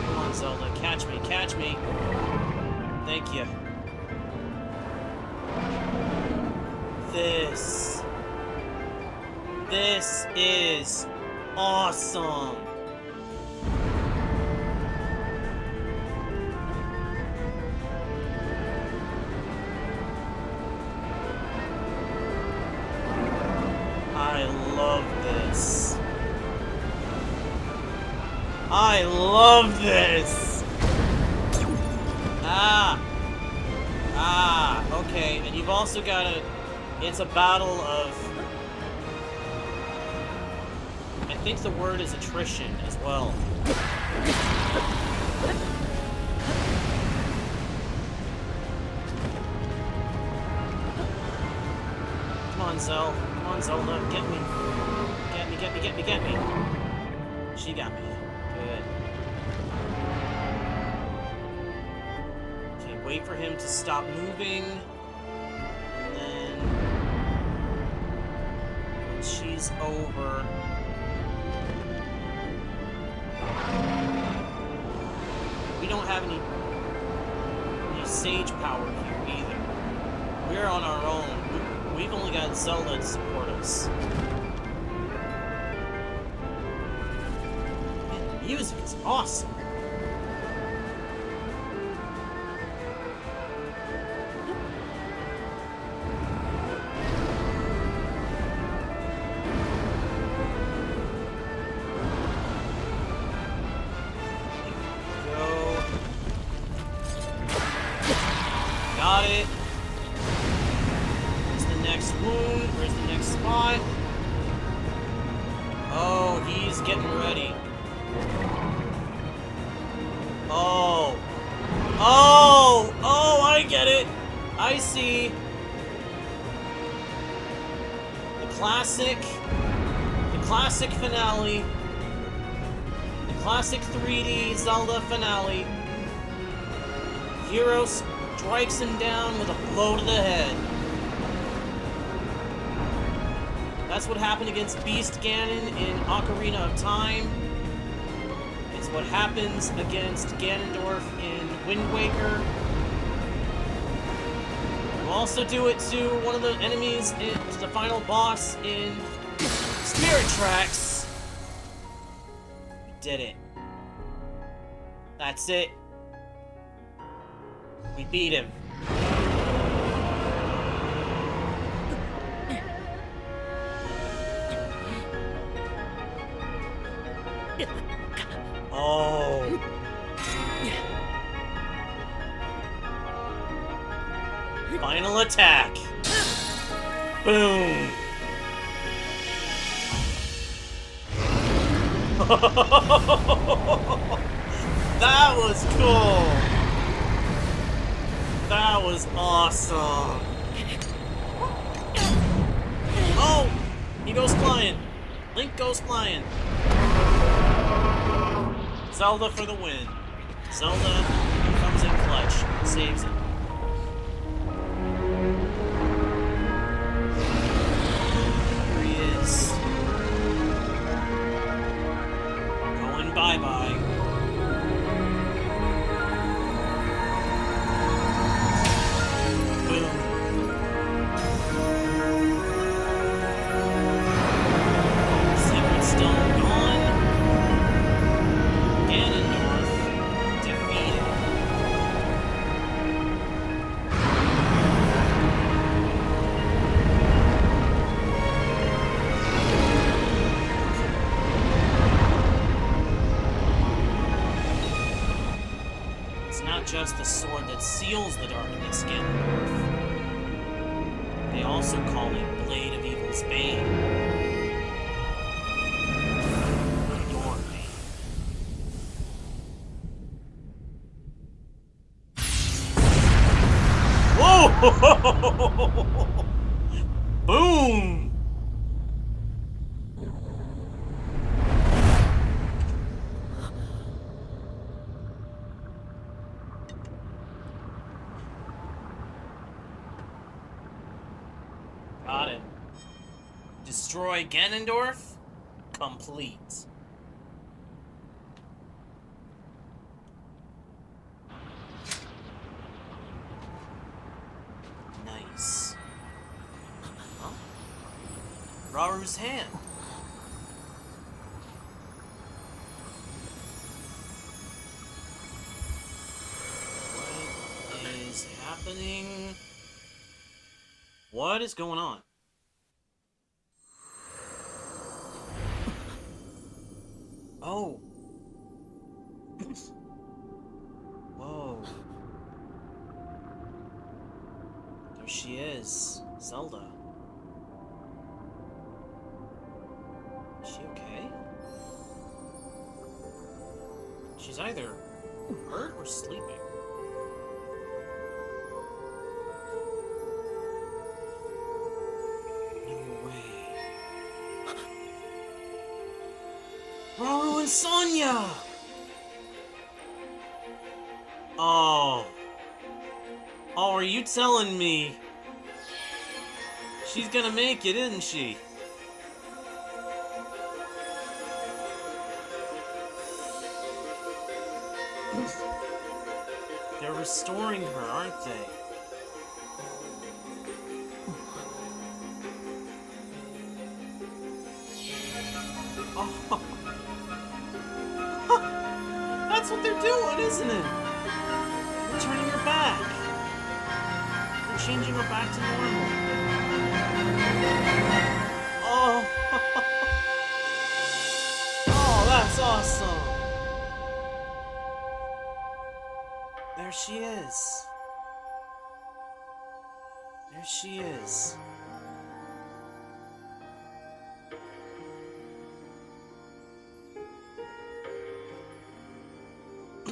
Come on, Zelda, catch me, catch me. Thank you. This is awesome. I love this! Okay, and you've also got it's a battle of, I think the word is attrition as well. Come on, Zel. Come on, Zelda. Get me. Get me, get me, get me, get me. She got me. Good. Okay, wait for him to stop moving. And then when she's over. We don't have any sage power here either. We're on our own. We've only got Zelda to support us. Man, the music is awesome. Got it. getting ready. Oh. Oh! Oh, I get it! I see. The classic finale. The classic 3D Zelda finale. Hero strikes him down with a blow to the head. That's what happened against Beast Ganon in Ocarina of Time. It's what happens against Ganondorf in Wind Waker. We'll also do it to one of the enemies, to the final boss in Spirit Tracks. We did it. That's it. We beat him. Oh. Final attack. Boom. That was cool. That was awesome. Oh! He goes flying. Link goes flying. Zelda for the win. Zelda comes in clutch. Saves it. Here he is. Going bye-bye. Just the sword that seals the darkness, Ganondorf. They also call it Blade of Evil's Bane. Adore me. Whoa! Boom! Got it. Destroy Ganondorf? Complete. Nice. Huh? Rauru's hand. What is happening? What is going on? Oh. Whoa. There she is. Zelda. Is she okay? She's either hurt or sleeping. Rauru and Sonya! Oh. Oh, are you telling me? She's gonna make it, isn't she? They're restoring her, aren't they? Oh. That's what they're doing, isn't it? They're turning her back. They're changing her back to normal. Oh. Oh, that's awesome. There she is. There she is.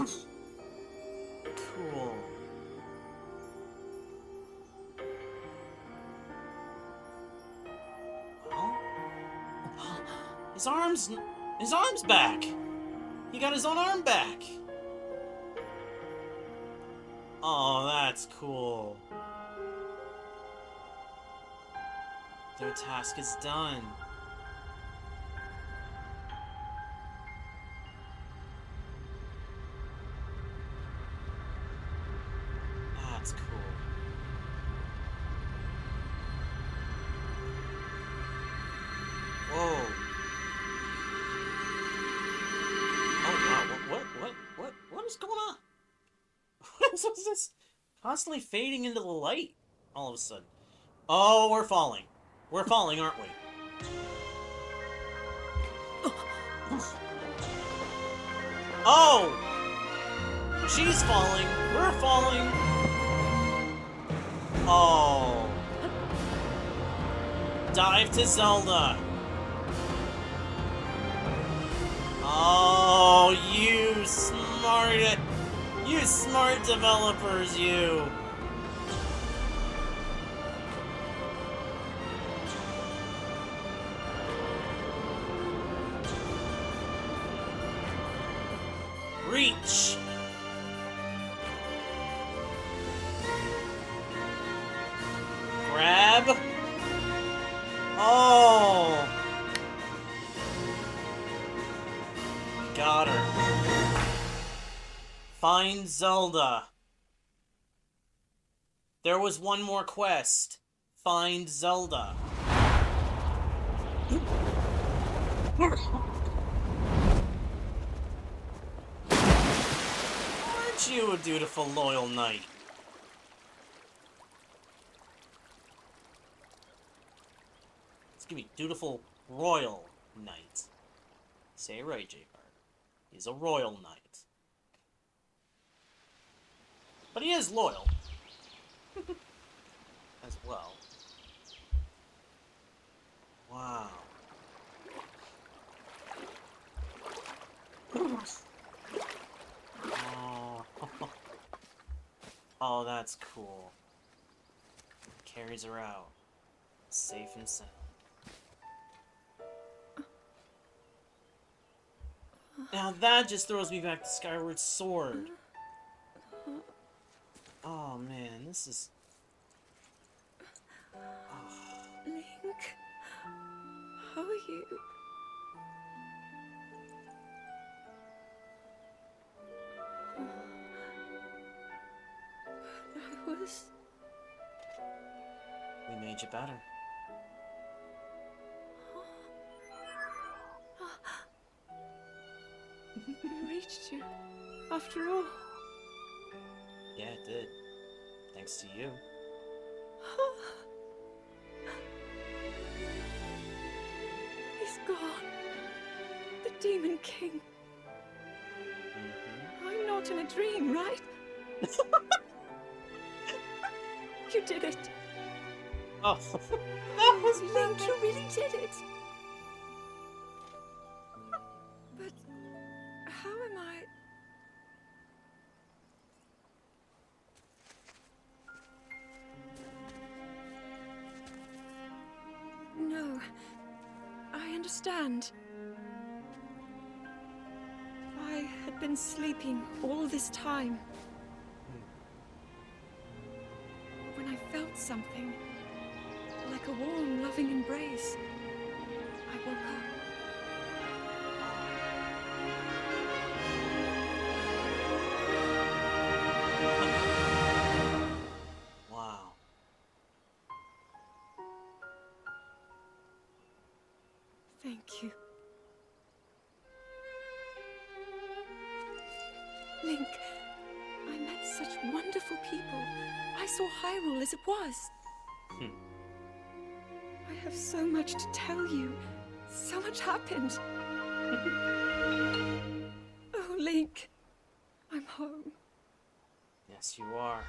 Cool. Well, his arm's back. He got his own arm back. Oh, that's cool. Their task is done. That's cool. Whoa. Oh wow, what is going on? What is this? Constantly fading into the light all of a sudden. Oh, we're falling. We're falling, aren't we? Oh! She's falling. We're falling. Oh. Dive to Zelda. Oh, you smart developers, you. Reach. Grab. Oh. Got her. Find Zelda. There was one more quest. Find Zelda. Aren't you a dutiful, loyal knight? Excuse me, dutiful, royal knight. Say it right, J-Card. He's a royal knight. But he is loyal. As well. Wow. Oh. Oh, that's cool. Carries her out. Safe and sound. Now that just throws me back to Skyward Sword. Oh man, this is... Link, how are you? I was... We made you better. It reached you, after all. Yeah, it did. Thanks to you. He's gone. The Demon King. I'm not in a dream, right? You did it. Oh, that was Link, you really did it. But how am I... No, I understand. I had been sleeping all this time. When I felt something, like a warm, loving embrace, I woke up. Wow. Thank you. Link, I met such wonderful people. I saw Hyrule as it was. I have so much to tell you. So much happened. Oh, Link, I'm home. Yes, you are.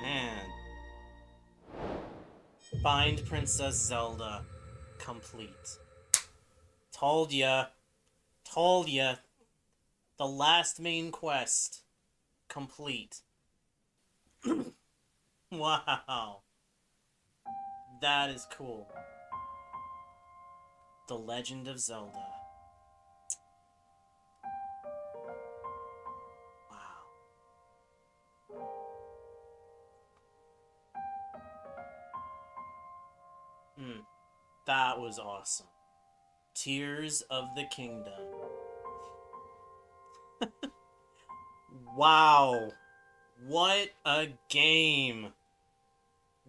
Man. Find Princess Zelda. Complete. Told ya. Told ya. The last main quest. Complete. Wow. That is cool. The Legend of Zelda. Wow. That was awesome. Tears of the Kingdom. Wow. What a game.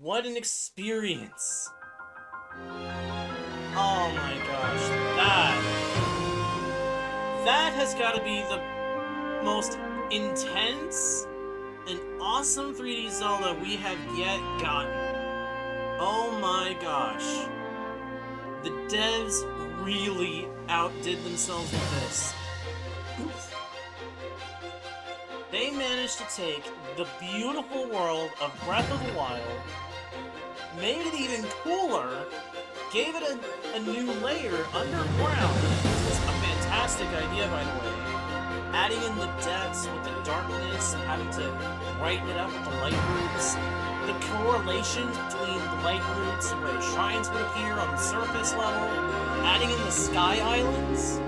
What an experience. Oh my gosh. That has got to be the most intense and awesome 3D Zelda we have yet gotten. Oh my gosh. The devs really outdid themselves with this. They managed to take the beautiful world of Breath of the Wild, made it even cooler, gave it a new layer underground, which was a fantastic idea, by the way. Adding in the depths with the darkness and having to brighten it up with the light roots. The correlations between the light roots and where shrines would appear on the surface level. Adding in the sky islands.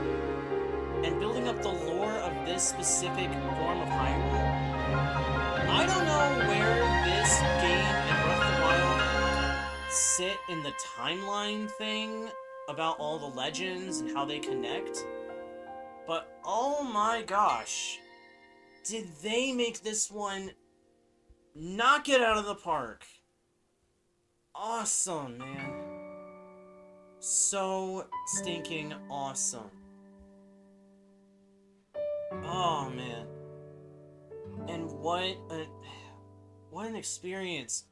And building up the lore of this specific form of Hyrule. I don't know where this game and Breath of the Wild sit in the timeline thing about all the legends and how they connect. But oh my gosh, did they make this one knock it out of the park? Awesome, man. So stinking awesome. Oh man. And what an experience.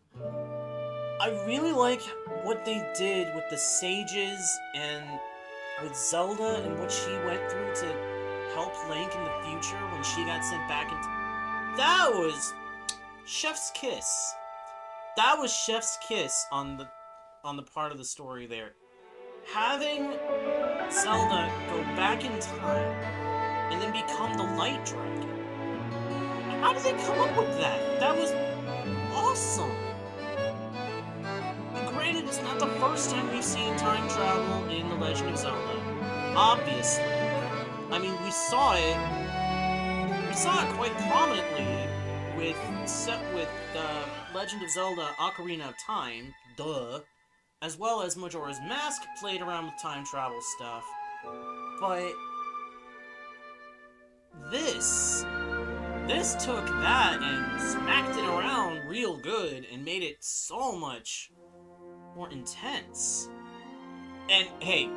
I really like what they did with the sages and with Zelda and what she went through to help Link in the future when she got sent back into... That was chef's kiss. That was chef's kiss on the part of the story there. Having Zelda go back in time and then become the Light Dragon. How did they come up with that? That was awesome. Granted, it's not the first time we've seen time travel in The Legend of Zelda. Obviously. I mean, we saw it quite prominently with Legend of Zelda Ocarina of Time, duh, as well as Majora's Mask played around with time travel stuff. But this took that and smacked it around real good and made it so much more intense. And hey,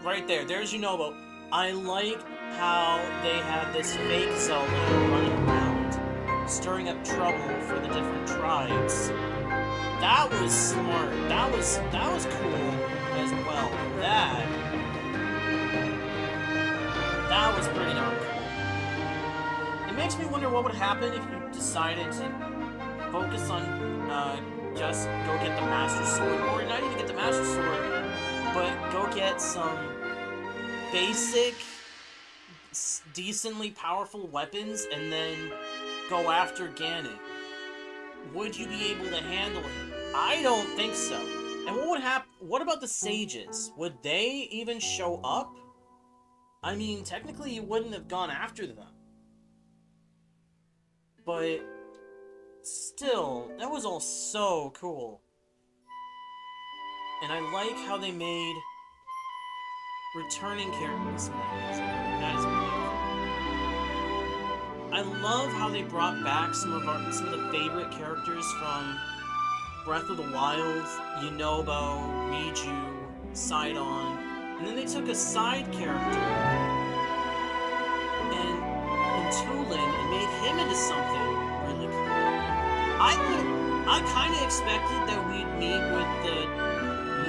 right there's Yunobo. I like how they had this fake Zelda running around, stirring up trouble for the different tribes. That was smart. That was cool as well. That was pretty darn cool. It makes me wonder what would happen if you decided to focus on just go get the Master Sword, or not even get the Master Sword, but go get some basic, decently powerful weapons and then go after Ganon. Would you be able to handle him? I don't think so. And what would happen? What about the sages? Would they even show up? I mean, technically you wouldn't have gone after them. But still, that was all so cool. And I like how they made returning characters. That is beautiful. I love how they brought back some of the favorite characters from Breath of the Wild, Yunobo, Riju, Sidon, and then they took a side character and Tulin and made him into something really cool. I kind of expected that we'd meet with the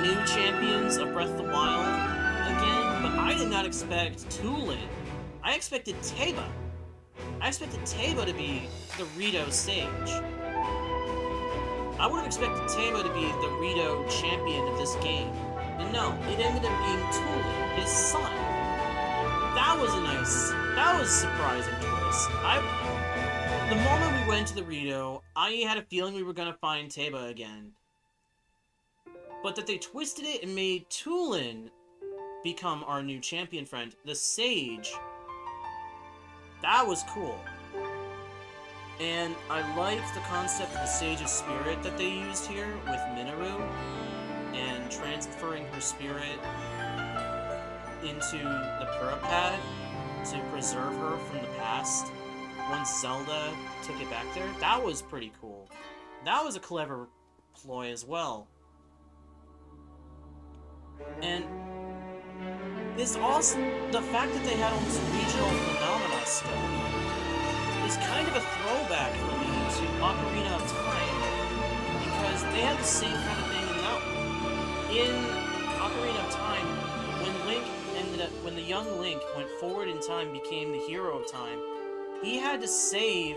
new champions of Breath of the Wild again, but I did not expect Tulin. I expected Teba. I expected Teba to be the Rito sage. I would have expected Teba to be the Rito champion of this game. And no, it ended up being Tulin, his son. That was a nice, that was a surprising twist. The moment we went to the Rito, I had a feeling we were gonna find Teba again. But that they twisted it and made Tulin become our new champion friend, the Sage. That was cool. And I liked the concept of the Sage's spirit that they used here with Mineru, and transferring her spirit into the Purapad to preserve her from the past once Zelda took it back there. That was pretty cool. That was a clever ploy as well. And this also, the fact that they had all this regional phenomena stuff is kind of a throwback for me to Ocarina of Time, because they had the same kind of thing in that one. In Ocarina of Time, when Link ended up, when the young Link went forward in time, became the hero of time, he had to save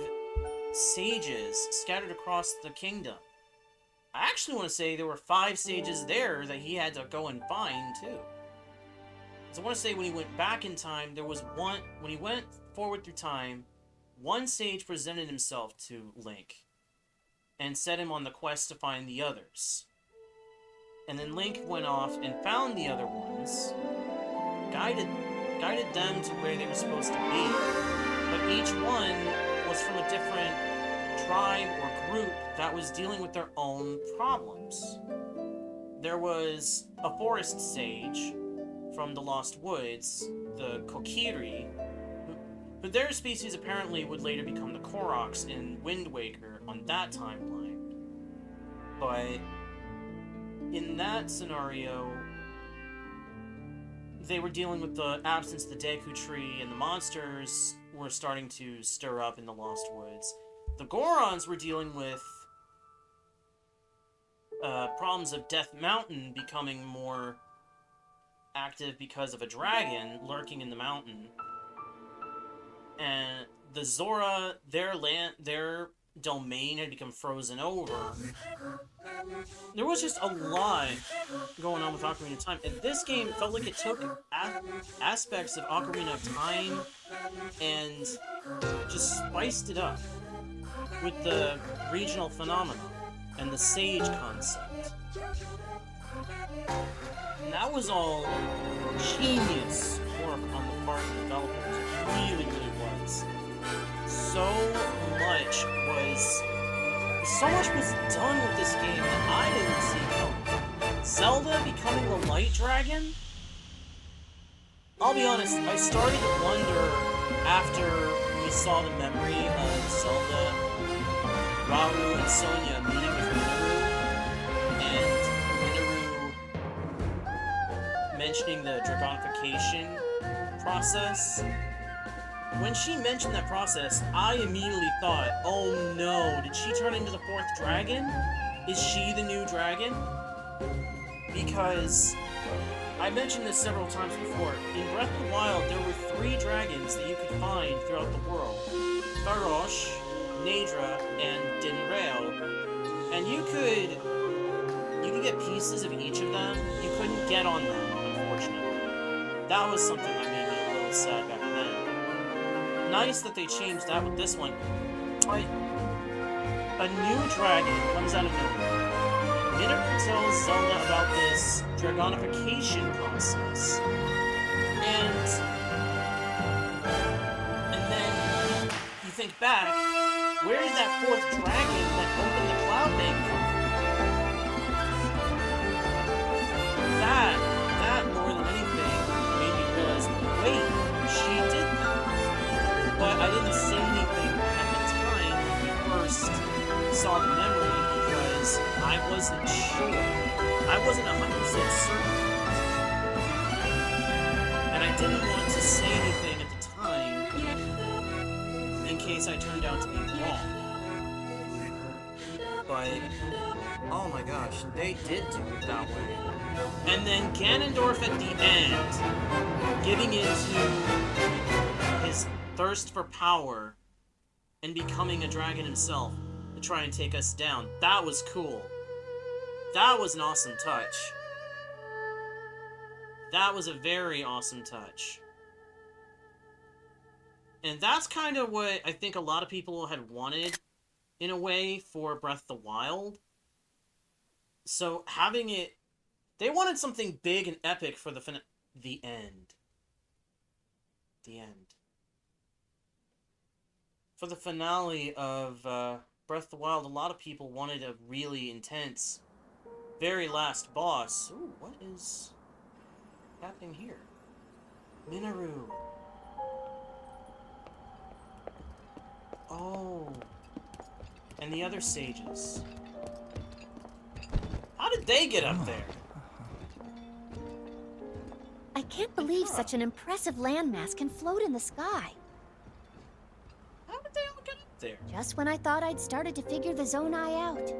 sages scattered across the kingdom. I actually want to say there were 5 sages there that he had to go and find too. So I want to say when he went back in time, there was one, when he went forward through time, one sage presented himself to Link and set him on the quest to find the others. And then Link went off and found the other ones, guided them to where they were supposed to be. But each one was from a different tribe or group that was dealing with their own problems. There was a forest sage from the Lost Woods, the Kokiri, but their species apparently would later become the Koroks in Wind Waker on that timeline. But in that scenario, they were dealing with the absence of the Deku Tree, and the monsters were starting to stir up in the Lost Woods. The Gorons were dealing with problems of Death Mountain becoming more active because of a dragon lurking in the mountain. And the Zora, their domain had become frozen over. There was just a lot going on with Ocarina of Time, and this game felt like it took aspects of Ocarina of Time and just spiced it up with the regional phenomena and the sage concept. And that was all genius work on the part of the developers. It really, really was. So much was done with this game that I didn't see coming. Zelda becoming the Light Dragon? I'll be honest, I started to wonder after we saw the memory of Zelda, Rauru and Sonia meeting with Mineru, and Mineru mentioning the dragonification process. When she mentioned that process, I immediately thought, oh no, did she turn into the 4th dragon? Is she the new dragon? Because I mentioned this several times before. In Breath of the Wild, there were 3 dragons that you could find throughout the world. Farosh, Nadra, and Dinrail. And you could get pieces of each of them. You couldn't get on them, unfortunately. That was something that made me a little sad back then. Nice that they changed that with this one. But a new dragon comes out of nowhere. Mineru tells Zelda about this dragonification process. And then you think back, where did that 4th dragon that opened the Cloud Bank come from? That more than anything made me realize, wait, she did that. But I didn't say anything at the time when we first saw the memory because I wasn't sure. I wasn't 100% certain. And I didn't want to say anything at the time in case I turned out to be wrong. But, oh my gosh, they did do it that way. And then Ganondorf at the end, giving into his thirst for power and becoming a dragon himself to try and take us down. That was cool. That was an awesome touch. That was a very awesome touch. And that's kind of what I think a lot of people had wanted, in a way, for Breath of the Wild. So having it... They wanted something big and epic for the end. The end. For the finale of Breath of the Wild, a lot of people wanted a really intense, very last boss. Ooh, what is happening here? Mineru. Oh. And the other sages. How did they get up there? I can't believe such an impressive landmass can float in the sky. How did they all get up there? Just when I thought I'd started to figure the Zonai out.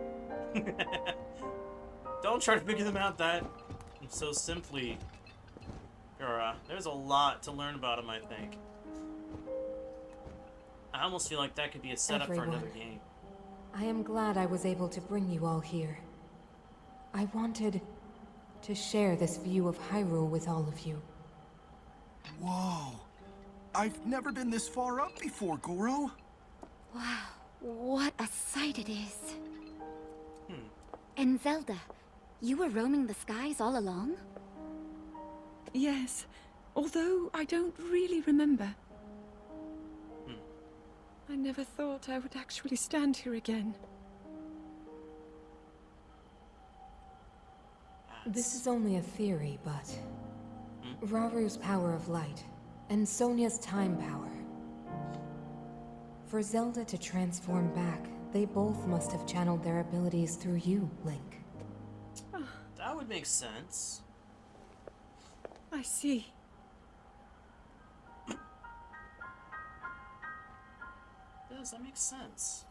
Don't try to figure them out that so simply. There's a lot to learn about them, I think. I almost feel like that could be a setup for another game. I am glad I was able to bring you all here. I wanted to share this view of Hyrule with all of you. Whoa. I've never been this far up before, Goro. Wow, what a sight it is. And Zelda, you were roaming the skies all along? Yes, although I don't really remember. I never thought I would actually stand here again. This is only a theory, but Rauru's power of light and Sonia's time power. For Zelda to transform back, they both must have channeled their abilities through you, Link. That would make sense. I see. Does that make sense?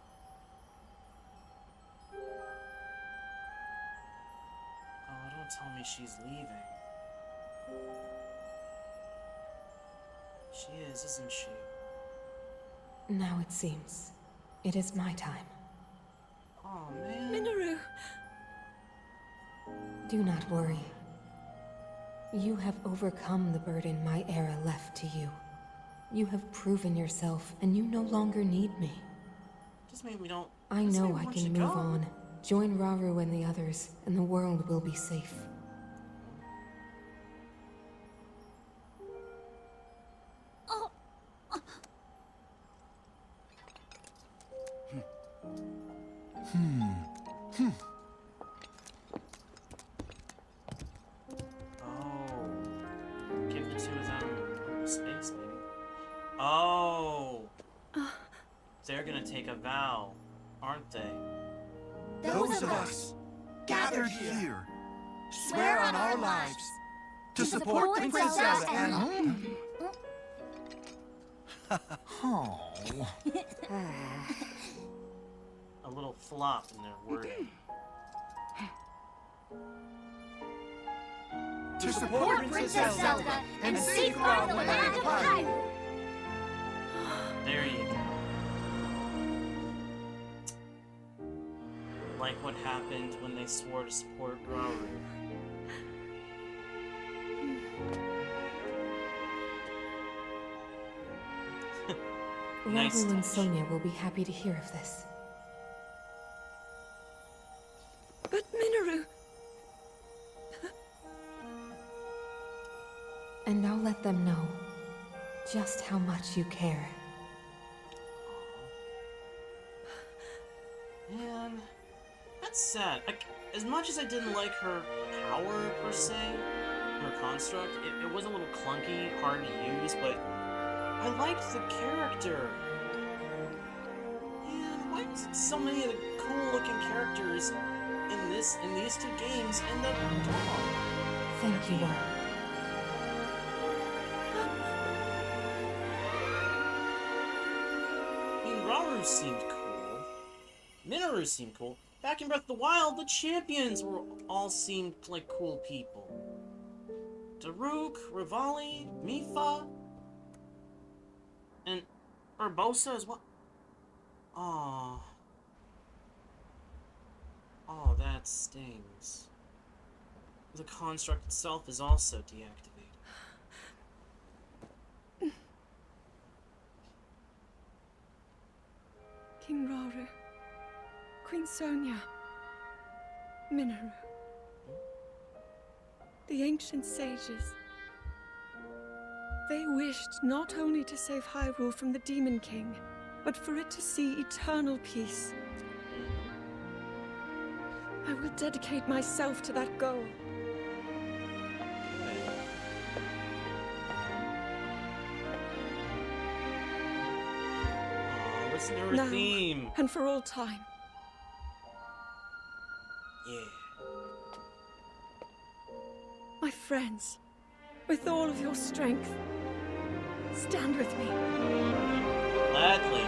Oh, don't tell me she's leaving. She is, isn't she? Now it seems. It is my time. Oh, man. Mineru! Do not worry. You have overcome the burden my era left to you. You have proven yourself, and you no longer need me. Just mean we don't... I know I can move on. Join Rauru and the others, and the world will be safe. Oh. Give the two of them space, maybe. Oh. They're gonna take a vow, aren't they? Those of us gathered here swear on our lives to support Princess Zelda and... A little flop in their wording. to support Princess Zelda and safeguard the land of Hyrule. There you go. Like what happened when they swore to support Rauru. Nice Rauru and touch. Sonia will be happy to hear of this. But Mineru... And I'll let them know just how much you care. Man, that's sad. As much as I didn't like her power, per se, her construct, it was a little clunky, hard to use, but I liked the character. Man, why is so many of the cool-looking characters in these two games end up gone? Thank you, Rauru. I mean, Rauru seemed cool. Mineru seemed cool. Back in Breath of the Wild, the champions all seemed like cool people. Daruk, Rivali, Mipha, and Urbosa as well. Aww. Oh, that stings. The construct itself is also deactivated. King Rauru, Queen Sonia, Mineru. The ancient sages. They wished not only to save Hyrule from the Demon King, but for it to see eternal peace. I will dedicate myself to that goal. Listen to her Now, theme. and for all time. Yeah. My friends, with all of your strength, stand with me. Gladly.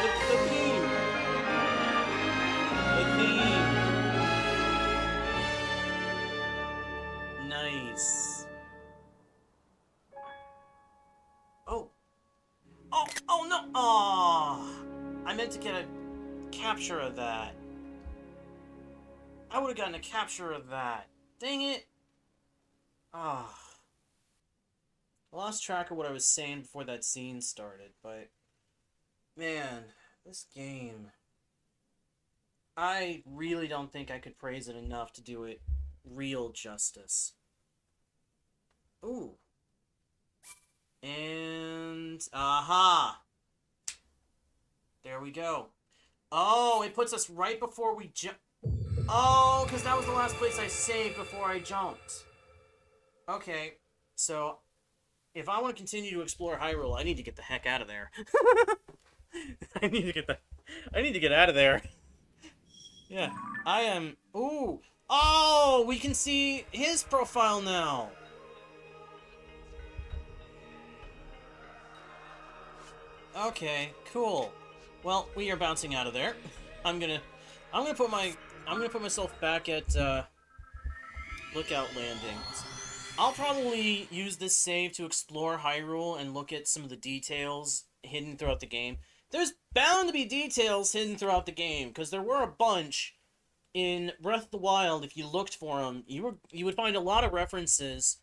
the theme. The theme. Nice. Oh. Oh no. Aw. I meant to get a capture of that. I would have gotten a capture of that. Dang it. Ah. I lost track of what I was saying before that scene started, but man, this game, I really don't think I could praise it enough to do it real justice. Ooh. And aha. There we go. Oh, it puts us right before we jump. Oh, because that was the last place I saved before I jumped. Okay, so if I want to continue to explore Hyrule, I need to get the heck out of there. I need to get out of there. Yeah, I am. Ooh. Oh, we can see his profile now. Okay, cool. Well, we are bouncing out of there. I'm gonna put myself back at Lookout Landing. I'll probably use this save to explore Hyrule and look at some of the details hidden throughout the game. There's bound to be details hidden throughout the game, because there were a bunch in Breath of the Wild. If you looked for them, you would find a lot of references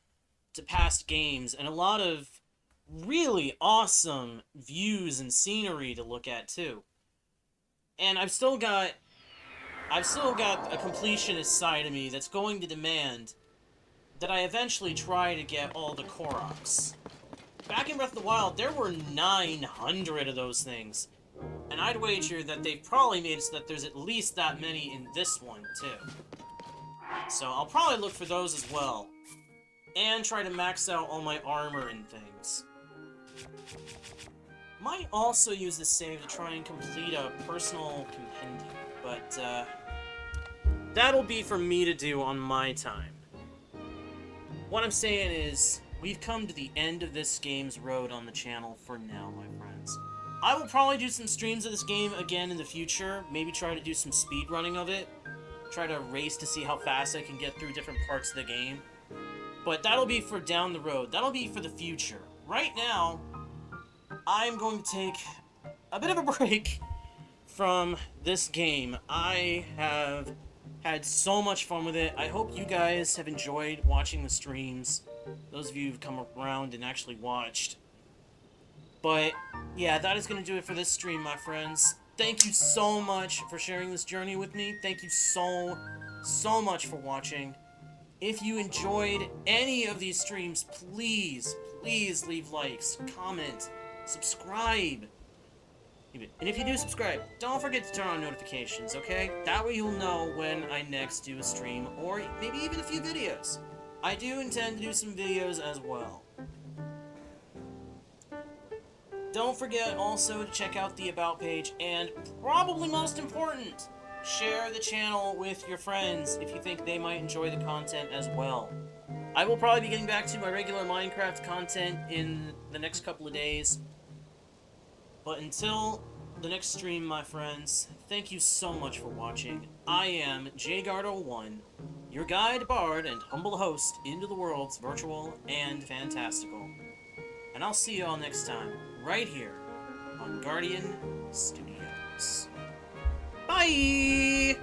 to past games and a lot of really awesome views and scenery to look at too. And I've still got a completionist side of me that's going to demand that I eventually try to get all the Koroks. Back in Breath of the Wild, there were 900 of those things. And I'd wager that they've probably made it so that there's at least that many in this one, too. So I'll probably look for those as well. And try to max out all my armor and things. Might also use this save to try and complete a personal compendium, but that'll be for me to do on my time. What I'm saying is, we've come to the end of this game's road on the channel for now, my friends. I will probably do some streams of this game again in the future, maybe try to do some speedrunning of it, try to race to see how fast I can get through different parts of the game. But that'll be for down the road, that'll be for the future. Right now, I'm going to take a bit of a break from this game. I have had so much fun with it. I hope you guys have enjoyed watching the streams. Those of you who've come around and actually watched. But, yeah, that is going to do it for this stream, my friends. Thank you so much for sharing this journey with me. Thank you so much for watching. If you enjoyed any of these streams, please leave likes, comment, subscribe. And if you do subscribe, don't forget to turn on notifications, okay? That way you'll know when I next do a stream, or maybe even a few videos. I do intend to do some videos as well. Don't forget also to check out the About page, and probably most important, share the channel with your friends if you think they might enjoy the content as well. I will probably be getting back to my regular Minecraft content in the next couple of days. But until the next stream, my friends, thank you so much for watching. I am Jgardo1, your guide, bard, and humble host into the worlds virtual and fantastical. And I'll see you all next time, right here on Guardian Studios. Bye!